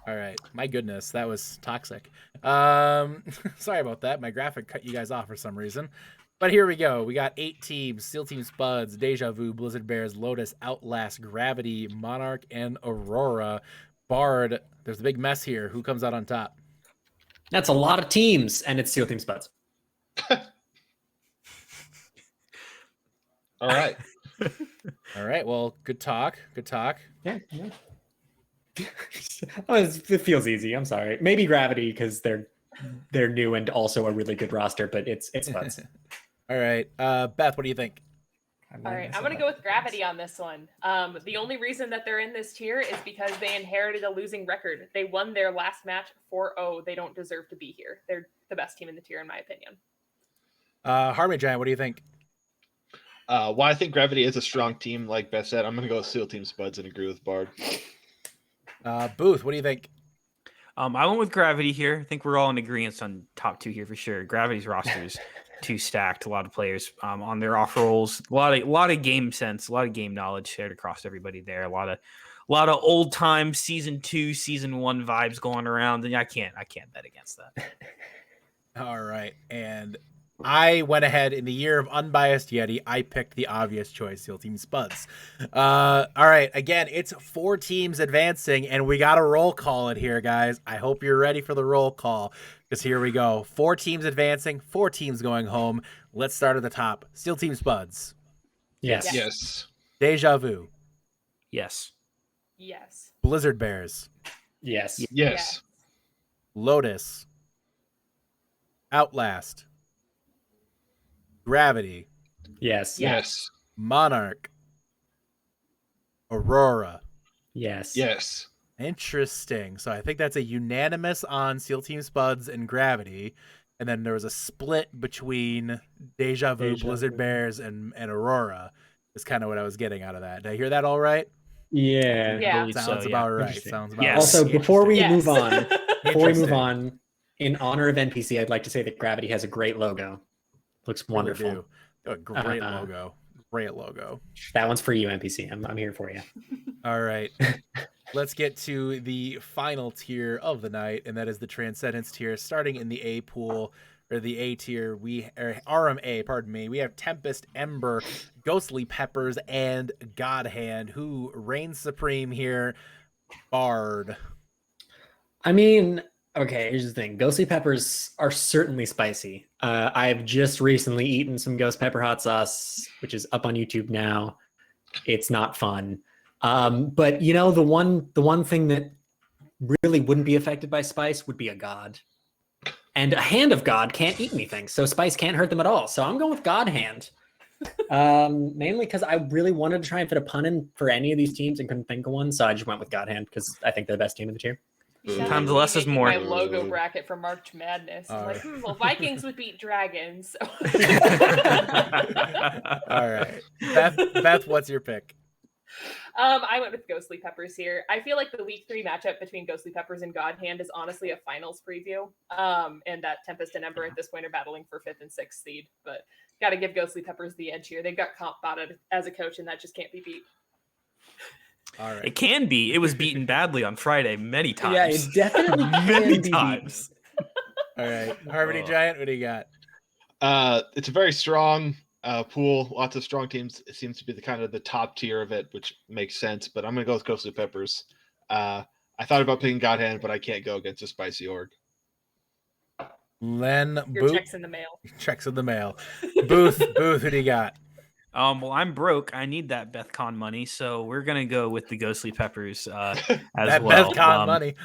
All right. My goodness, that was toxic. Sorry about that. My graphic cut you guys off for some reason. But here we go. We got 8 teams. Steel Team Spuds, Deja Vu, Blizzard Bears, Lotus, Outlast, Gravity, Monarch, and Aurora. Bard, there's a big mess here. Who comes out on top? That's a lot of teams, and it's Steel Team Spuds. All right. All right. Well, good talk. Good talk. Yeah. Oh, it feels easy. I'm sorry. Maybe Gravity because they're new and also a really good roster, but it's Spuds. All right. Beth, what do you think? All right, I'm going to go with Gravity on this one. The only reason that they're in this tier is because they inherited a losing record. They won their last match 4-0. They don't deserve to be here. They're the best team in the tier, in my opinion. Harmony Giant, what do you think? While I think Gravity is a strong team, like Beth said, I'm going to go with Steel Team Spuds and agree with Bard. Booth, what do you think? I went with Gravity here. I think we're all in agreement on top two here for sure. Gravity's roster is too stacked. A lot of players on their off rolls. A lot of game sense, a lot of game knowledge shared across everybody there. A lot of old time season 2, season 1 vibes going around, and I can't bet against that. All right, and I went ahead in the year of unbiased Yeti. I picked the obvious choice, Steel Team Spuds. All right, again, it's 4 teams advancing, and we got a roll call it here, guys. I hope you're ready for the roll call, because here we go. 4 teams advancing, 4 teams going home. Let's start at the top. Steel Team Spuds. Yes. Yes. Deja Vu. Yes. Yes. Blizzard Bears. Yes. Yes. Lotus. Outlast. Gravity. Yes. Yes. Monarch. Aurora. Yes. Yes. Interesting. So I think that's a unanimous on Steel Team Spuds and Gravity. And then there was a split between Deja Vu, Blizzard Bears, and Aurora. Is kind of what I was getting out of that. Did I hear that all right? Yeah. Yeah. Believe Sounds so, about right. Interesting. Sounds about Yes. right. Also, before we Yes. move on, Interesting. in honor of NPC, I'd like to say that Gravity has a great logo. Looks Really wonderful. do. A great Uh-uh. logo. Great logo. That one's for you, NPC. I'm here for you. All right. Let's get to the final tier of the night, and that is the Transcendence Tier. Starting in the A pool, or the A tier, RMA, pardon me. We have Tempest, Ember, Ghostly Peppers, and Godhand. Who reigns supreme here? Bard. I mean, okay, here's the thing. Ghostly peppers are certainly spicy. I've just recently eaten some ghost pepper hot sauce, which is up on YouTube now. It's not fun. But you know, the one thing that really wouldn't be affected by spice would be a god. And a hand of God can't eat anything, so spice can't hurt them at all. So I'm going with God hand. Mainly because I really wanted to try and fit a pun in for any of these teams and couldn't think of one, so I just went with God hand because I think they're the best team in the tier. You sound Sometimes like less is making more. My logo bracket for March Madness. I'm All like, right. well, Vikings would beat Dragons. So. All right. Beth, what's your pick? I went with Ghostly Peppers here. I feel like the week 3 matchup between Ghostly Peppers and Godhand is honestly a finals preview. And that Tempest and Ember at this point are battling for 5th and 6th seed. But got to give Ghostly Peppers the edge here. They've got comp botted as a coach, and that just can't be beat. All right. It can be. It was beaten badly on Friday many times. Yeah, it definitely Many can be times. All right. Harmony Giant, what do you got? It's a very strong pool. Lots of strong teams. It seems to be the kind of the top tier of it, which makes sense. But I'm going to go with Ghostly Peppers. I thought about picking Godhand, but I can't go against a spicy org. Len, Your Booth. checks in the mail. Checks in the mail. Booth, who do you got? Well, I'm broke. I need that BethCon money, so we're gonna go with the Ghostly Peppers as That well. BethCon money.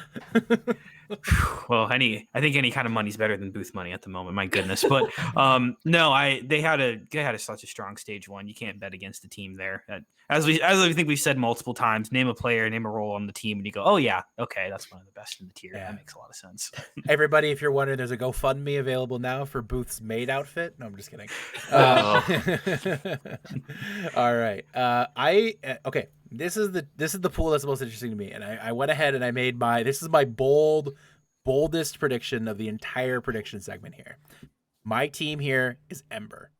Well, I think any kind of money is better than booth money at the moment. My goodness, but no, they had such a strong stage 1. You can't bet against the team there. As I think we've said multiple times, name a player, name a role on the team, and you go, oh yeah, okay, that's one of the best in the tier. Yeah. That makes a lot of sense. Everybody, if you're wondering, there's a GoFundMe available now for Booth's maid outfit. No, I'm just kidding. All right. Okay. This is the pool that's most interesting to me, and I went ahead and I made this is my boldest prediction of the entire prediction segment here. My team here is Ember,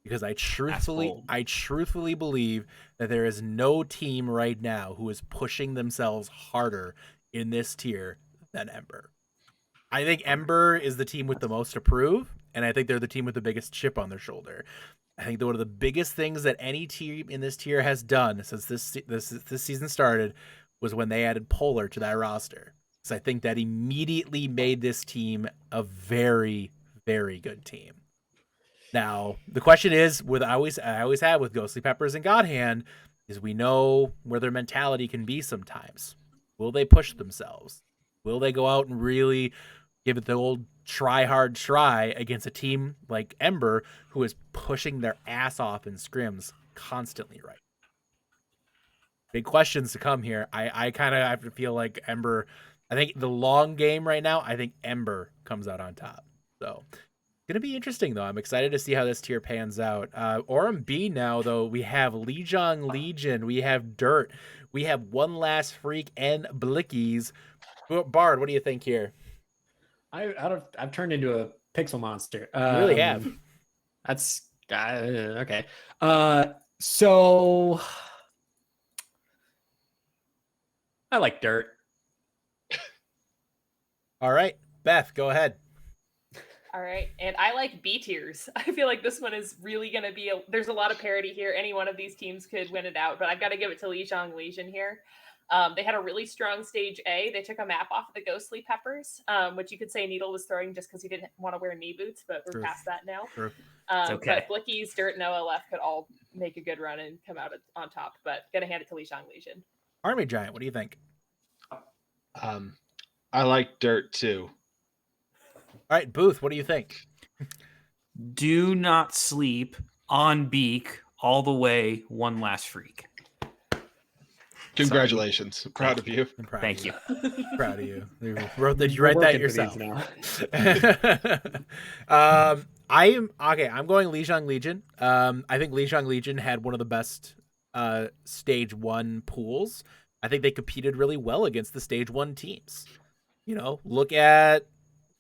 because I truthfully believe that there is no team right now who is pushing themselves harder in this tier than Ember. I think Ember is the team with the most to prove, and I think they're the team with the biggest chip on their shoulder. I think that one of the biggest things that any team in this tier has done since this season started was when they added Polar to that roster. Because I think that immediately made this team a very, very good team. Now, the question is, I always have with Ghostly Peppers and Godhand, is we know where their mentality can be sometimes. Will they push themselves? Will they go out and really give it the old try hard try against a team like Ember, who is pushing their ass off in scrims constantly, right? Big questions to come here. I kind of have to feel like Ember, I think the long game right now, I think Ember comes out on top. So going to be interesting, though. I'm excited to see how this tier pans out. Orem B now, though, we have Lijiang Legion. We have Dirt. We have One Last Freak and Blickies. Bard, what do you think here? I've turned into a pixel monster. You really have. That's okay. So I like Dirt. All right, Beth, go ahead. All right, and I like B tiers. I feel like this one is really going to be there's a lot of parity here. Any one of these teams could win it out, but I've got to give it to Lijiang Legion here. They had a really strong stage A. They took a map off of the Ghostly Peppers, which you could say Needle was throwing just because he didn't want to wear knee boots, but we're past that now. It's okay. But Blickies, Dirt, and OLF could all make a good run and come out on top, but going to hand it to Lijiang Legion. Army Giant, what do you think? I like Dirt too. All right, Booth, what do you think? Do not sleep on Beak all the way. One Last Freak. Congratulations. Proud of you. I'm proud Thank of you. Proud of you. Did you write that yourself? I'm going Lijiang Legion. I think Lijiang Legion had one of the best stage 1 pools. I think they competed really well against the stage 1 teams. You know, look at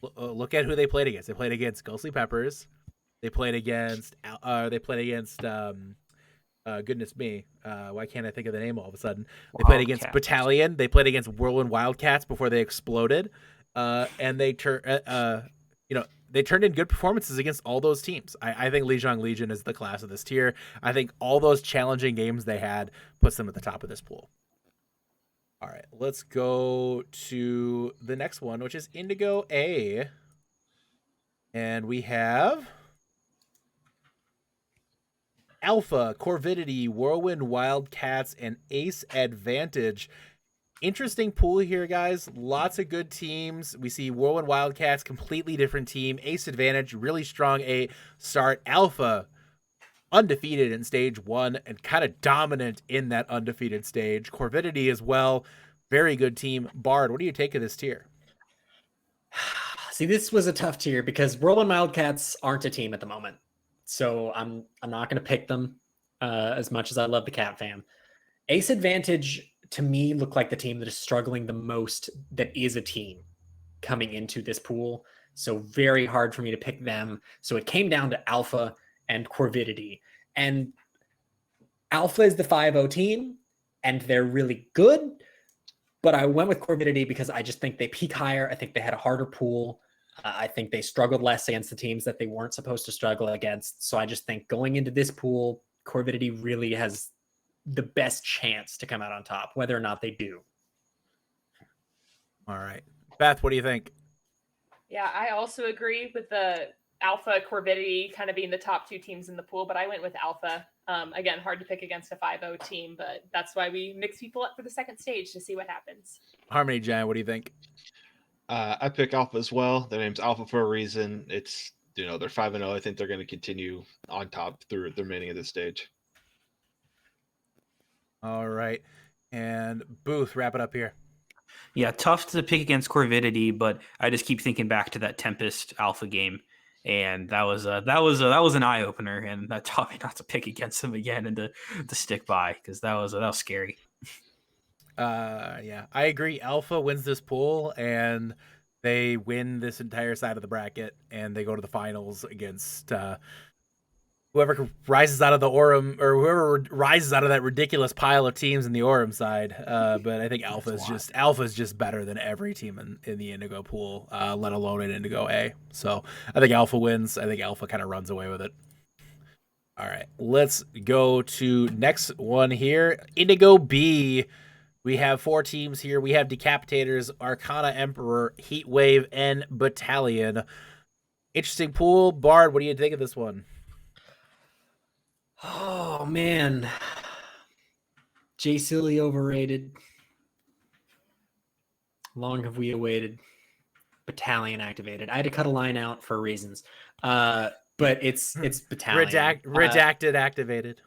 who they played against. They played against Ghostly Peppers. They played against goodness me, why can't I think of the name all of a sudden? They played against Battalion. They played against Whirlwind Wildcats before they exploded, and they turned in good performances against all those teams. I think Lijiang Legion is the class of this tier. I think all those challenging games they had puts them at the top of this pool. All right, let's go to the next one, which is Indigo A, and we have Alpha, Corvidity, Whirlwind Wildcats, and Ace Advantage. Interesting pool here, guys. Lots of good teams. We see Whirlwind Wildcats, completely different team. Ace Advantage, really strong A start. Alpha, undefeated in stage 1 and kind of dominant in that undefeated stage. Corvidity as well, very good team. Bard, what do you take of this tier? See, this was a tough tier because Whirlwind Wildcats aren't a team at the moment. So I'm not going to pick them as much as I love the Cat fam. Ace Advantage, to me, look like the team that is struggling the most that is a team coming into this pool. So very hard for me to pick them. So it came down to Alpha and Corvidity. And Alpha is the 5-0 team, and they're really good. But I went with Corvidity because I just think they peak higher. I think they had a harder pool. I think they struggled less against the teams that they weren't supposed to struggle against. So I just think going into this pool, Corvidity really has the best chance to come out on top, whether or not they do. All right. Beth, what do you think? Yeah, I also agree with the Alpha Corvidity kind of being the top 2 teams in the pool, but I went with Alpha. Again, hard to pick against a 5-0 team, but that's why we mix people up for the second stage to see what happens. Harmony Giant, what do you think? I pick Alpha as well. Their name's Alpha for a reason. It's, they're 5-0. I think they're going to continue on top through the remaining of this stage. All right. And Booth, wrap it up here. Yeah, tough to pick against Corvidity, but I just keep thinking back to that Tempest Alpha game, and that was an eye opener, and that taught me not to pick against them again and to stick by, because that was scary. Yeah, I agree. Alpha wins this pool, and they win this entire side of the bracket, and they go to the finals against whoever rises out of the Orem, or whoever rises out of that ridiculous pile of teams in the Orem side. But I think Alpha is just better than every team in the Indigo pool, let alone in Indigo A. So I think Alpha wins. I think Alpha kind of runs away with it. All right, let's go to next one here. Indigo B. We have 4 teams here. We have Decapitators, Arcana Emperor, Heatwave, and Battalion. Interesting pool. Bard, what do you think of this one? Oh man, Jay Silly overrated. Long have we awaited? Battalion activated. I had to cut a line out for reasons, but it's Battalion. Redacted activated.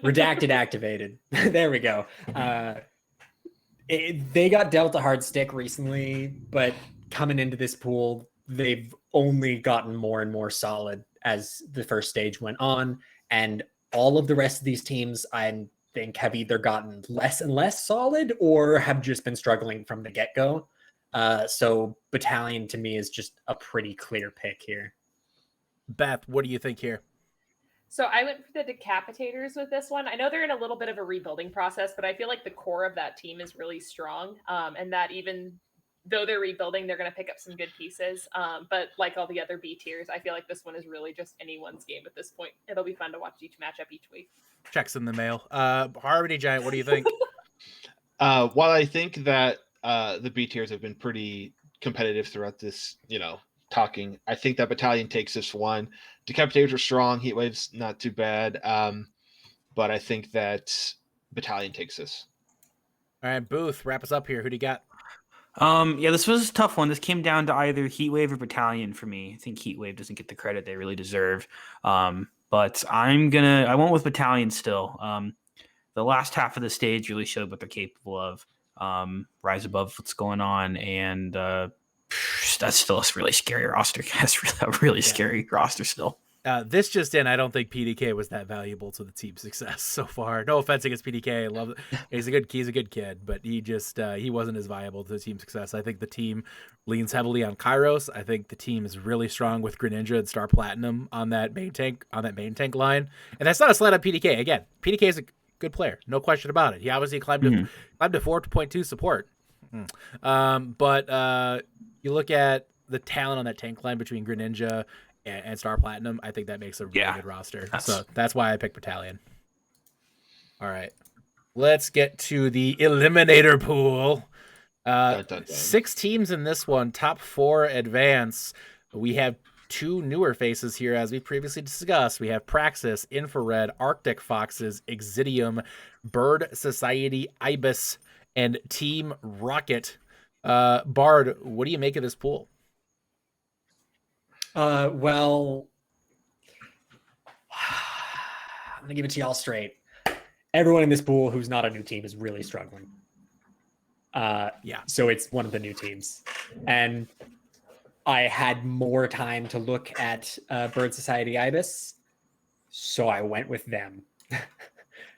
Redacted activated. There we go. They got dealt a hard stick recently, but coming into this pool, they've only gotten more and more solid as the first stage went on, and all of the rest of these teams, I think, have either gotten less and less solid or have just been struggling from the get-go. So Battalion to me is just a pretty clear pick here. Beth, what do you think here? So I went for the Decapitators with this one. I know they're in a little bit of a rebuilding process, but I feel like the core of that team is really strong. And that even though they're rebuilding, they're going to pick up some good pieces. But like all the other B tiers, I feel like this one is really just anyone's game at this point. It'll be fun to watch each matchup each week. Checks in the mail. Harmony Giant, what do you think? While I think that the B tiers have been pretty competitive throughout this, talking, I think that Battalion takes this one. Decapitators are strong. Heatwave's not too bad. But I think that Battalion takes this. All right, Booth, wrap us up here. Who do you got? Yeah, this was a tough one. This came down to either Heatwave or Battalion for me. I think Heatwave doesn't get the credit they really deserve. But I went with Battalion still. The last half of the stage really showed what they're capable of. Rise above what's going on, and that's still a really scary roster. That's a really scary roster still. This just in, I don't think PDK was that valuable to the team's success so far. No offense against PDK, I love it. He's a good kid, but he wasn't as viable to the team's success. I think the team leans heavily on Kairos. I think the team is really strong with Greninja and Star Platinum on that main tank line, and that's not a slight on PDK. Again, PDK is a good player, no question about it. He obviously climbed to 4.2 support. But you look at the talent on that tank line between Greninja and Star Platinum, I think that makes a really good roster. So that's why I picked Battalion. All right. Let's get to the Eliminator Pool. 6 teams in this one. Top 4 advance. We have 2 newer faces here, as we previously discussed. We have Praxis, Infrared, Arctic Foxes, Exidium, Bird Society, Ibis, and Team Rocket. Bard, what do you make of this pool? Well, I'm gonna give it to y'all straight. Everyone in this pool who's not a new team is really struggling. So it's one of the new teams, and I had more time to look at Bird Society Ibis, so I went with them.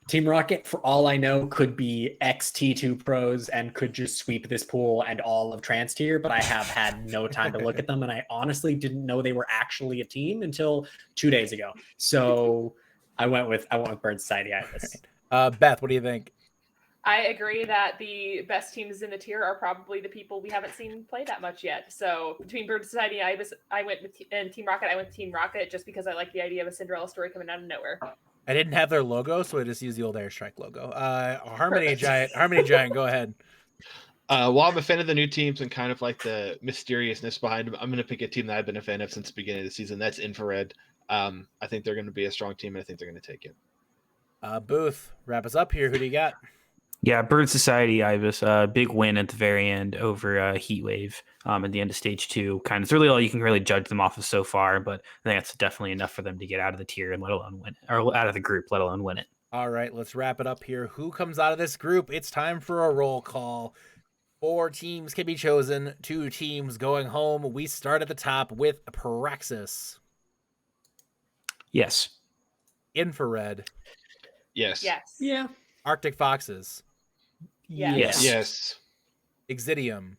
Team Rocket, for all I know, could be ex-T2 pros and could just sweep this pool and all of Trans Tier, but I have had no time to look at them, and I honestly didn't know they were actually a team until 2 days ago. So I went with Bird Society Ibis. Beth, what do you think? I agree that the best teams in the tier are probably the people we haven't seen play that much yet. So between Bird Society and Ibis, and Team Rocket, I went with Team Rocket just because I like the idea of a Cinderella story coming out of nowhere. I didn't have their logo, so I just used the old Airstrike logo. Harmony Giant, go ahead. While I'm a fan of the new teams and kind of like the mysteriousness behind them, I'm going to pick a team that I've been a fan of since the beginning of the season. That's Infrared. I think they're going to be a strong team, and I think they're going to take it. Booth, wrap us up here. Who do you got? Yeah, Bird Society Ibis, big win at the very end over Heatwave at the end of stage 2. It's really all you can really judge them off of so far, but I think that's definitely enough for them to get out of the tier and let alone win it, or out of the group, let alone win it. All right, let's wrap it up here. Who comes out of this group? It's time for a roll call. 4 teams can be chosen, 2 teams going home. We start at the top with Praxis. Yes. Infrared. Yes. Yes. Yeah. Arctic Foxes. Yes. Yes. Exidium.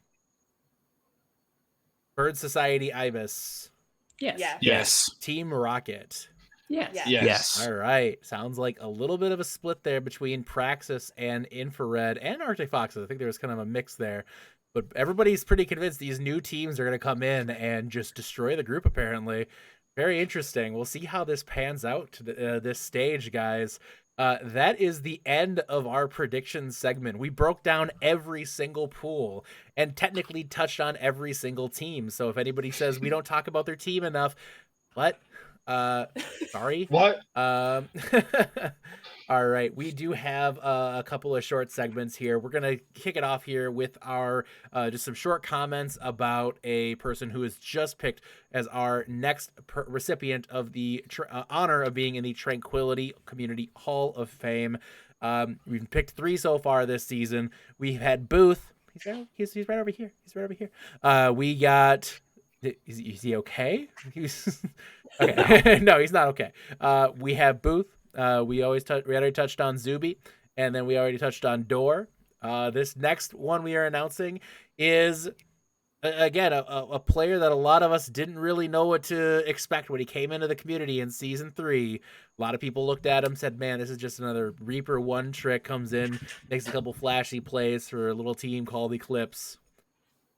Bird Society Ibis. Yes. Yes. Yes. Team Rocket. Yes. Yes. Yes. All right. Sounds like a little bit of a split there between Praxis and Infrared and Arctic Foxes. I think there was kind of a mix there. But everybody's pretty convinced these new teams are going to come in and just destroy the group, apparently. Very interesting. We'll see how this pans out to this stage, guys. That is the end of our prediction segment. We broke down every single pool and technically touched on every single team. So if anybody says we don't talk about their team enough, what? Sorry. What? All right, we do have a couple of short segments here. We're gonna kick it off here with our just some short comments about a person who is just picked as our next recipient of the honor of being in the Tranquility Community Hall of Fame. We've picked 3 so far this season. We've had Booth. He's right over here. He's right over here. We got. Is he okay? He's okay. No, he's not okay. We have Booth. We already touched on Zuby, and then we already touched on Door. This next one we are announcing is again a player that a lot of us didn't really know what to expect when he came into the community in season 3. A lot of people looked at him, said, "Man, this is just another Reaper one trick." Comes in, makes a couple flashy plays for a little team called Eclipse.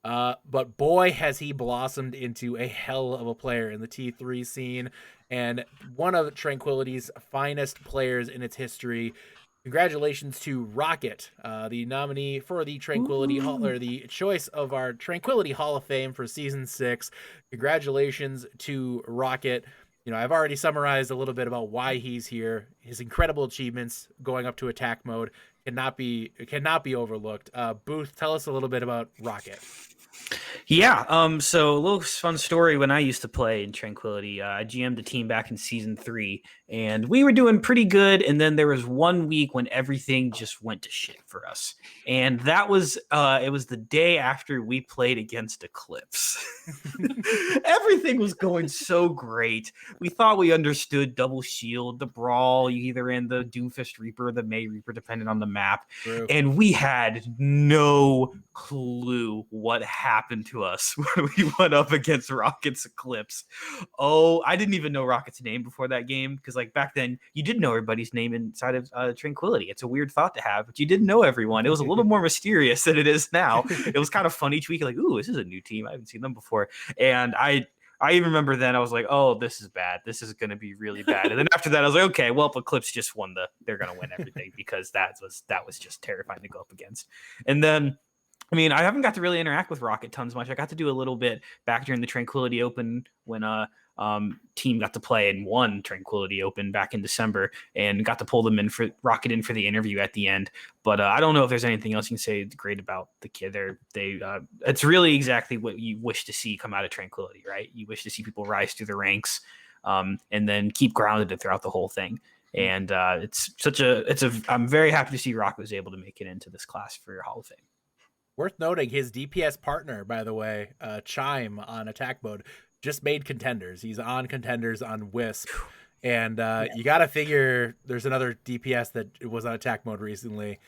But boy, has he blossomed into a hell of a player in the T3 scene and one of Tranquility's finest players in its history. Congratulations to Rocket, the nominee for the Tranquility Hall, or the choice of our Tranquility Hall of Fame for season 6. Congratulations to Rocket. You know, I've already summarized a little bit about why he's here. His incredible achievements going up to attack mode cannot be overlooked. Booth, tell us a little bit about Rocket. Yeah, so a little fun story. When I used to play in Tranquility, I GM'd a team back in season 3, and we were doing pretty good. And then there was one week when everything just went to shit for us, and that was it was the day after we played against Eclipse. Everything was going so great. We thought we understood double shield, the brawl. You either ran the Doomfist Reaper or the May Reaper, depending on the map. True. And we had no clue what happened to us when we went up against Rocket's Eclipse. Oh, I didn't even know Rocket's name before that game, because like back then you did know everybody's name inside of Tranquility. It's a weird thought to have, but you didn't know everyone. It was a little more mysterious than it is now. It was kind of funny each week, like, ooh, this is a new team. I haven't seen them before. And I even remember then I was like, oh, this is bad. This is going to be really bad. And then after that, I was like, okay, well, Eclipse just won they're going to win everything, because that was just terrifying to go up against. And then, I mean, I haven't got to really interact with Rocket tons much. I got to do a little bit back during the Tranquility Open when team got to play and won Tranquility Open back in December, and got to pull them in for Rocket in for the interview at the end. But I don't know if there's anything else you can say great about the kid. It's really exactly what you wish to see come out of Tranquility, right? You wish to see people rise through the ranks, and then keep grounded throughout the whole thing. And I'm very happy to see Rocket was able to make it into this class for Hall of Fame. Worth noting, his DPS partner, by the way, Chime on attack mode, just made contenders. He's on contenders on Wisp. And you got to figure there's another DPS that was on attack mode recently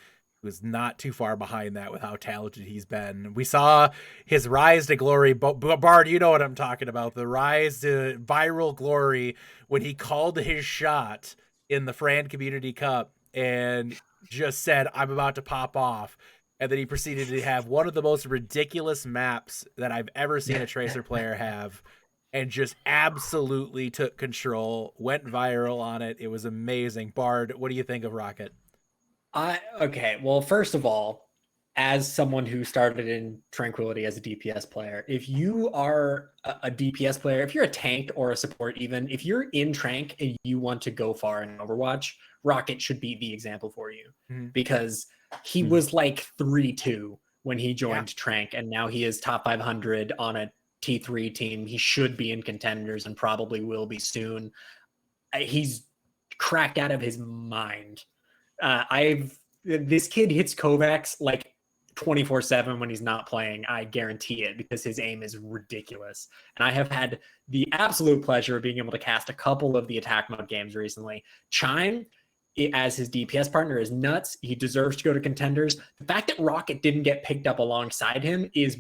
who was not too far behind that with how talented he's been. We saw his rise to glory. Bard, you know what I'm talking about. The rise to viral glory when he called his shot in the Fran Community Cup and just said, I'm about to pop off. And then he proceeded to have one of the most ridiculous maps that I've ever seen a Tracer player have, and just absolutely took control, went viral on it. It was amazing. Bard, what do you think of Rocket? Okay, well, first of all, as someone who started in Tranquility as a DPS player, if you are a DPS player, if you're a tank or a support even, if you're in Trank and you want to go far in Overwatch, Rocket should be the example for you, because he was like 3-2 when he joined Trank, and now he is top 500 on a T3 team. He should be in contenders and probably will be soon. He's cracked out of his mind. This kid hits Kovacs like 24/7 when he's not playing. I guarantee it, because his aim is ridiculous. And I have had the absolute pleasure of being able to cast a couple of the attack mode games recently. Chime, as his DPS partner, is nuts. He deserves to go to contenders. The fact that Rocket didn't get picked up alongside him is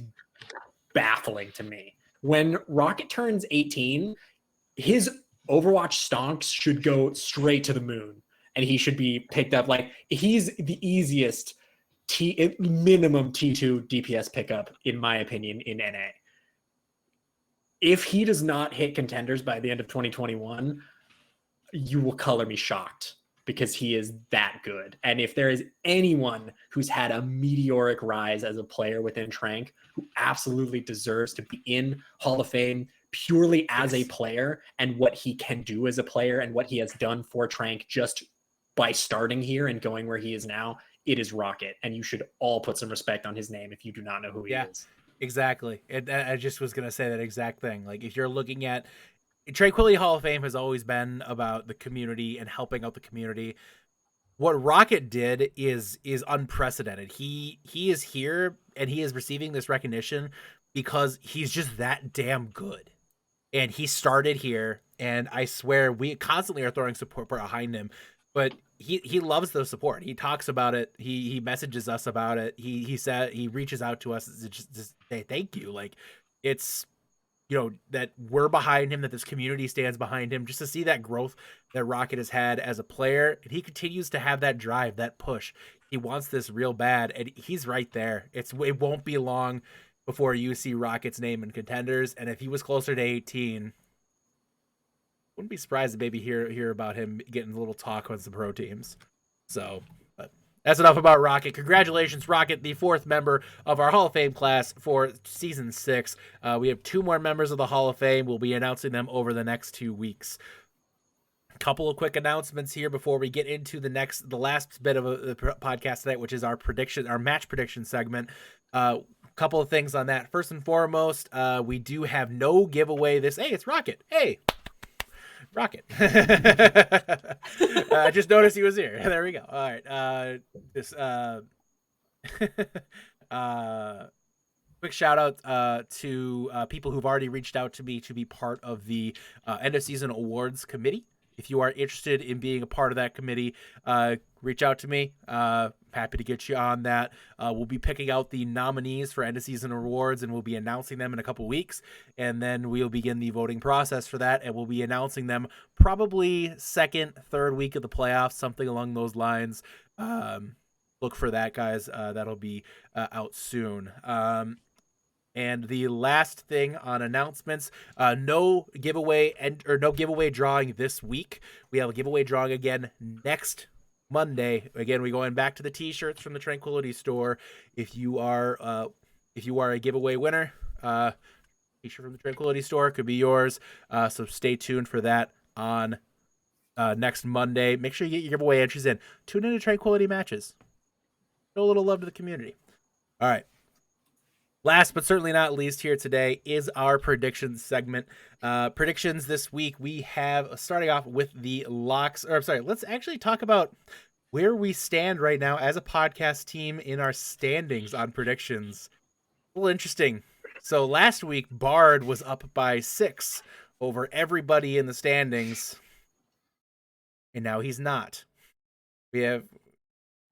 baffling to me. When Rocket turns 18, his Overwatch stonks should go straight to the moon, and he should be picked up. Like, he's the easiest minimum T2 DPS pickup, in my opinion, in NA. If he does not hit contenders by the end of 2021, you will color me shocked, because he is that good. And if there is anyone who's had a meteoric rise as a player within Trank, who absolutely deserves to be in Hall of Fame purely as a player and what he can do as a player and what he has done for Trank just by starting here and going where he is now, it is Rocket. And you should all put some respect on his name if you do not know who he is. Exactly. I just was going to say that exact thing. Like, if you're looking at Tranquility Hall of Fame has always been about the community and helping out the community. What Rocket did is unprecedented. He is here and he is receiving this recognition because he's just that damn good. And he started here, and I swear we constantly are throwing support behind him, but he loves the support. He talks about it. He messages us about it. He said he reaches out to us to just say thank you. Like, it's, you know, that we're behind him, that this community stands behind him, just to see that growth that Rocket has had as a player. And he continues to have that drive, that push. He wants this real bad, and he's right there. It won't be long before you see Rocket's name in contenders. And if he was closer to 18, wouldn't be surprised to maybe hear about him getting a little talk on some pro teams. So, but that's enough about Rocket. Congratulations, Rocket, the 4th member of our Hall of Fame class for season 6. We have 2 more members of the Hall of Fame. We'll be announcing them over the next 2 weeks. A couple of quick announcements here before we get into the last bit of the podcast tonight, which is our match prediction segment. Couple of things on that. First and foremost, we do have no giveaway this. Hey, it's Rocket. Hey, Rocket. I just noticed he was here. There we go. All right. Quick shout out to people who've already reached out to me to be part of the end of season awards committee. If you are interested in being a part of that committee, reach out to me. Happy to get you on that. We'll be picking out the nominees for end of season awards, and we'll be announcing them in a couple weeks. And then we'll begin the voting process for that, and we'll be announcing them probably 2nd, 3rd week of the playoffs, something along those lines. Look for that, guys. That'll be out soon. And the last thing on announcements, no giveaway no giveaway drawing this week. We have a giveaway drawing again next Monday. Again, we're going back to the t-shirts from the Tranquility Store. If you are a giveaway winner, t-shirt from the Tranquility Store could be yours. So stay tuned for that on next Monday. Make sure you get your giveaway entries in. Tune into Tranquility matches. Show a little love to the community. All right. Last but certainly not least here today is our predictions segment. Predictions this week, we have, starting off with the locks. Or I'm sorry, let's actually talk about where we stand right now as a podcast team in our standings on predictions. A little interesting. So last week, Bard was up by 6 over everybody in the standings, and now he's not.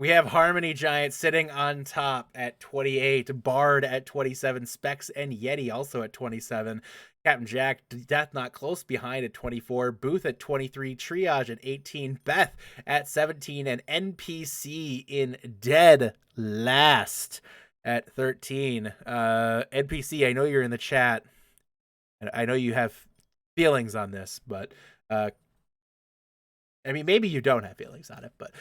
We have Harmony Giant sitting on top at 28, Bard at 27, Specs and Yeti also at 27, Captain Jack, Death Not close behind at 24, Booth at 23, Triage at 18, Beth at 17, and NPC in dead last at 13. NPC, I know you're in the chat, and I know you have feelings on this, but I mean, maybe you don't have feelings on it, but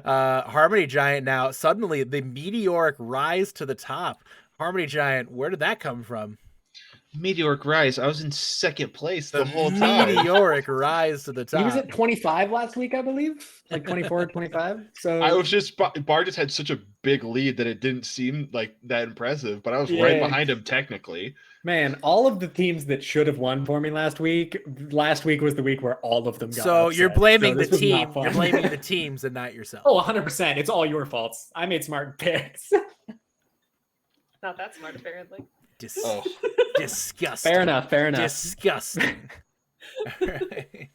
Harmony Giant now, suddenly the meteoric rise to the top. Harmony Giant, where did that come from? Meteoric rise. I was in 2nd place the whole time. Meteoric rise to the top. He was at 25 last week, I believe, like 24 or 25. So I was just Bard just had such a big lead that it didn't seem like that impressive, but I was right behind him technically. Man, all of the teams that should have won for me last week was the week where all of them got So upset. you're blaming So the team. You're blaming the teams and not yourself. Oh, 100%. It's all your faults. I made smart picks. Not that smart, apparently. Disgusting. Fair enough. Disgusting. All right.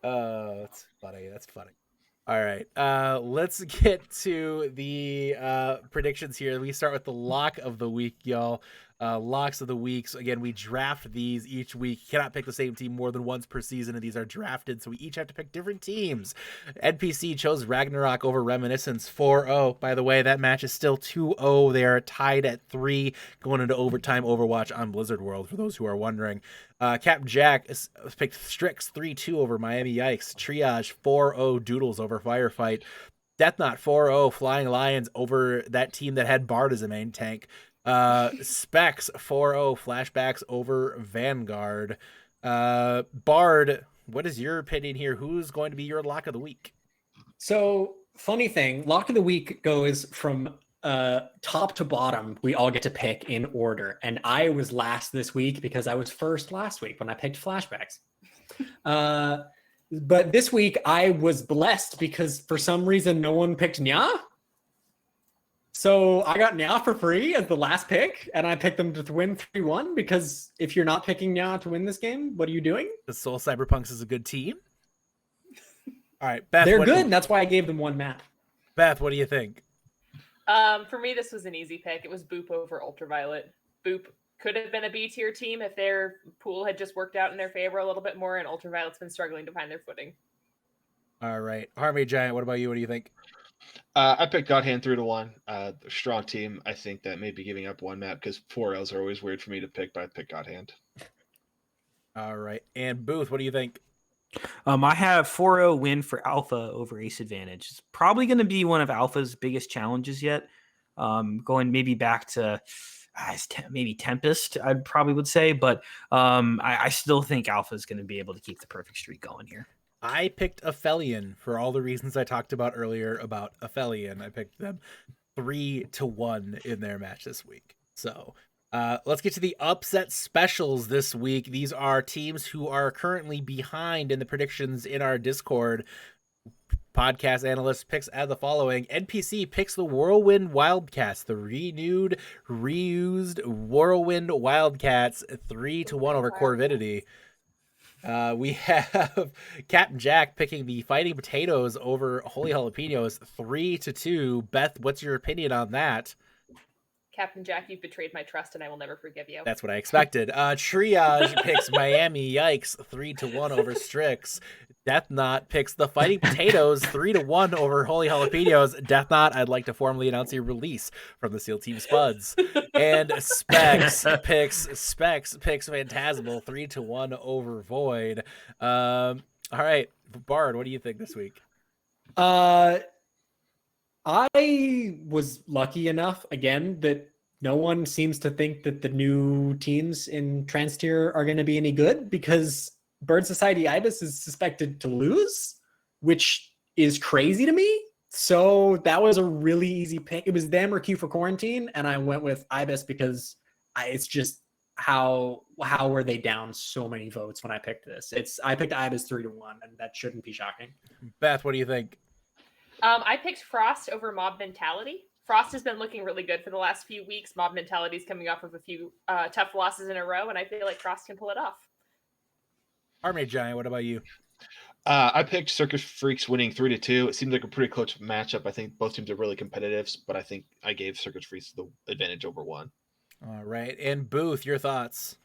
That's funny. That's funny. All right. Let's get to the predictions here. We start with the lock of the week, y'all. Locks of the weeks. Again, we draft these each week. You cannot pick the same team more than once per season, and these are drafted, so we each have to pick different teams. NPC chose Ragnarok over Reminiscence 4-0. By the way, that match is still 2-0. They are tied at 3 going into overtime Overwatch on Blizzard World, for those who are wondering. Captain Jack picked Strix 3-2 over Miami Yikes. Triage 4-0 Doodles over Firefight. Death Knot 4-0 Flying Lions over that team that had Bard as a main tank. Specs 4-0 Flashbacks over Vanguard. Bard, what is your opinion here? Who's going to be your lock of the week? So, funny thing, lock of the week goes from top to bottom. We all get to pick in order, and I was last this week because I was first last week when I picked Flashbacks. But this week I was blessed because for some reason no one picked Nya. So I got Nya for free as the last pick, and I picked them to win 3-1 because if you're not picking Nya to win this game, what are you doing? The Soul Cyberpunks is a good team. All right, Beth. They're good, and that's why I gave them one map. Beth, what do you think? For me, this was an easy pick. It was Boop over Ultraviolet. Boop could have been a B tier team if their pool had just worked out in their favor a little bit more, and Ultraviolet's been struggling to find their footing. All right, Harmony Giant, what about you? What do you think? I picked Godhand 3-1. Strong team. I think that may be giving up one map because 4Ls are always weird for me to pick, but I picked Godhand. All right, and Booth, what do you think? I have 4-0 win for Alpha over Ace Advantage. It's probably going to be one of Alpha's biggest challenges yet. Going maybe back to maybe Tempest, I probably would say, but I still think Alpha is going to be able to keep the perfect streak going here. I picked Aphelion for all the reasons I talked about earlier about Aphelion. I picked them 3-1 in their match this week. So let's get to the upset specials this week. These are teams who are currently behind in the predictions in our Discord. Podcast analyst picks as the following. NPC picks the Whirlwind Wildcats, the renewed, reused Whirlwind Wildcats, 3-1 over Corvidity. We have Captain Jack picking the Fighting Potatoes over Holy Jalapenos, 3-2. Beth, what's your opinion on that? Captain Jack, you've betrayed my trust, and I will never forgive you. That's what I expected. Triage picks Miami Yikes, 3-1 over Strix. Death Knot picks the Fighting Potatoes, 3-1 over Holy Jalapenos. Death Knot, I'd like to formally announce your release from the SEAL Team Spuds. And Specs picks Phantasmal, 3-1 over Void. All right, Bard, what do you think this week? I was lucky enough, again, that no one seems to think that the new teams in Trans Tier are going to be any good because Bird Society Ibis is suspected to lose, which is crazy to me. So that was a really easy pick. It was them or Q for Quarantine, and I went with Ibis because it's just how were they down so many votes when I picked this? I picked Ibis 3-1, and that shouldn't be shocking. Beth, what do you think? I picked Frost over Mob Mentality. Frost has been looking really good for the last few weeks. Mob Mentality is coming off of a few tough losses in a row, and I feel like Frost can pull it off. Harmony Giant, what about you? I picked Circus Freaks winning 3-2. It seemed like a pretty close matchup. I think both teams are really competitive, but I think I gave Circus Freaks the advantage over one. All right, and Booth, your thoughts?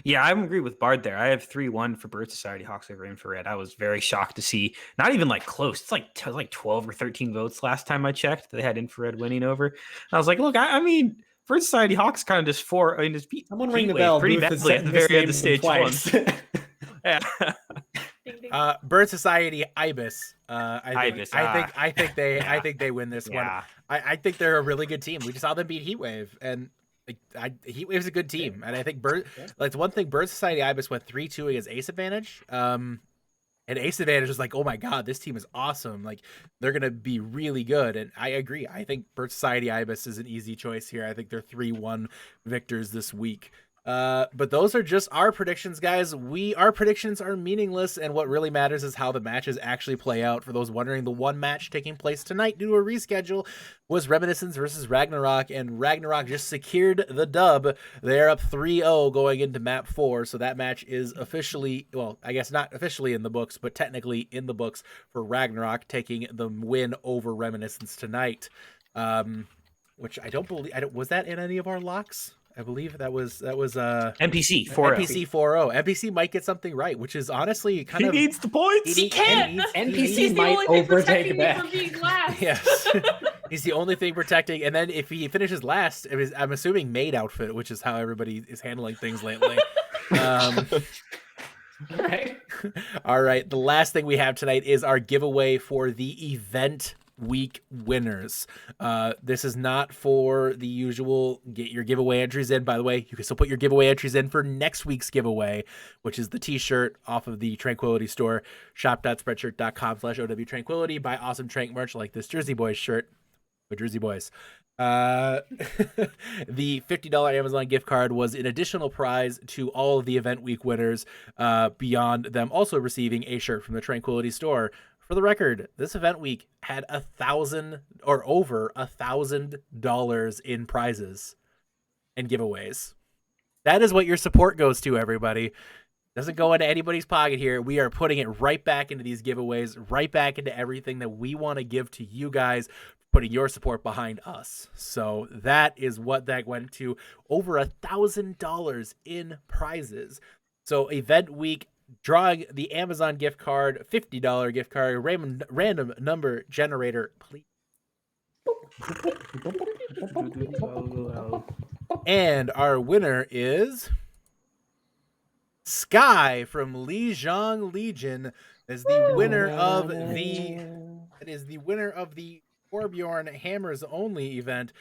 Yeah, I agree with Bard there. I have 3-1 for Bird Society Hawks over Infrared. I was very shocked to see not even like close. It's like 12 or 13 votes last time I checked. They had Infrared winning over. And I was like, look, I mean, Bird Society Hawks kind of just beat someone ring the bell pretty Booth badly at the very end of stage one. Yeah. Ding, ding. Bird Society Ibis. I think yeah. they win this one. Yeah. I think they're a really good team. We just saw them beat Heatwave, and Heatwave's a good team. And I think like one thing, Bird Society Ibis went 3-2 against Ace Advantage. And Ace Advantage was like, oh my god, this team is awesome. Like they're gonna be really good. And I agree. I think Bird Society Ibis is an easy choice here. I think they're 3-1 victors this week. But those are just our predictions, guys. Our predictions are meaningless, and what really matters is how the matches actually play out. For those wondering, the one match taking place tonight due to a reschedule was Reminiscence versus Ragnarok, and Ragnarok just secured the dub. They're up 3-0 going into map 4, so that match is officially, well, I guess not officially in the books, but technically in the books for Ragnarok taking the win over Reminiscence tonight. Which I don't believe, was that in any of our locks? I believe that was NPC 4 NPC 4.0. NPC might get something right, which is honestly kind He of needs the points. He can't. NPC He's the might only thing overtake protecting me Beck. from being last. Yes. He's the only thing protecting. And then if he finishes last, I'm assuming maid outfit, which is how everybody is handling things lately. Okay. All right. The last thing we have tonight is our giveaway for the event week winners. This is not for the usual get your giveaway entries in. By the way, you can still put your giveaway entries in for next week's giveaway, which is the t-shirt off of the Tranquility store, shop.spreadshirt.com/OWTranquility. Buy awesome Trank merch like this Jersey Boys shirt with Jersey Boys. The $50 Amazon gift card was an additional prize to all of the event week winners, beyond them also receiving a shirt from the Tranquility store. For the record, this event week had over $1,000 in prizes and giveaways. That is what your support goes to, everybody. Doesn't go into anybody's pocket here. We are putting it right back into these giveaways, right back into everything that we want to give to you guys, putting your support behind us. So that is what that went to. Over $1,000 in prizes. So event week, drawing the Amazon gift card, $50 gift card, random number generator, please. And our winner is Sky from Lijiang Legion. Is the winner of the Torbjorn Hammers Only event.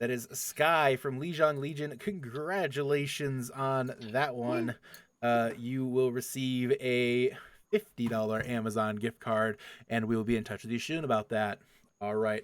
That is Sky from Lijiang Legion. Congratulations on that one. You will receive a $50 Amazon gift card, and we will be in touch with you soon about that. All right.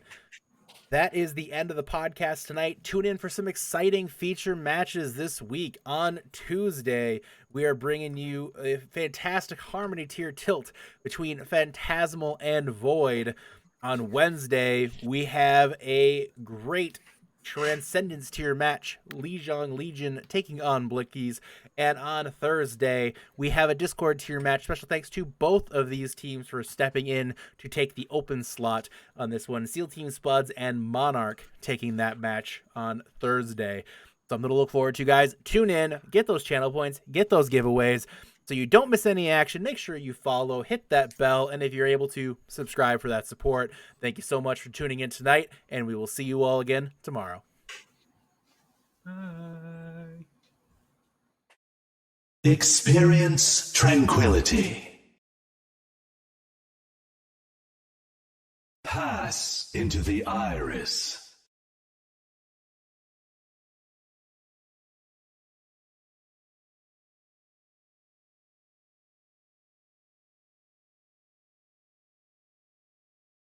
That is the end of the podcast tonight. Tune in for some exciting feature matches this week. On Tuesday, we are bringing you a fantastic Harmony tier tilt between Phantasmal and Void. On Wednesday, we have a great Transcendence tier match, Lijiang Legion taking on Blickies. And on Thursday, we have a Discord tier match. Special thanks to both of these teams for stepping in to take the open slot on this one. SEAL Team Spuds and Monarch taking that match on Thursday. Something to look forward to, guys. Tune in, get those channel points, get those giveaways, so you don't miss any action. Make sure you follow, hit that bell, and if you're able to, subscribe for that support. Thank you so much for tuning in tonight, and we will see you all again tomorrow. Bye. Experience tranquility. Pass into the iris.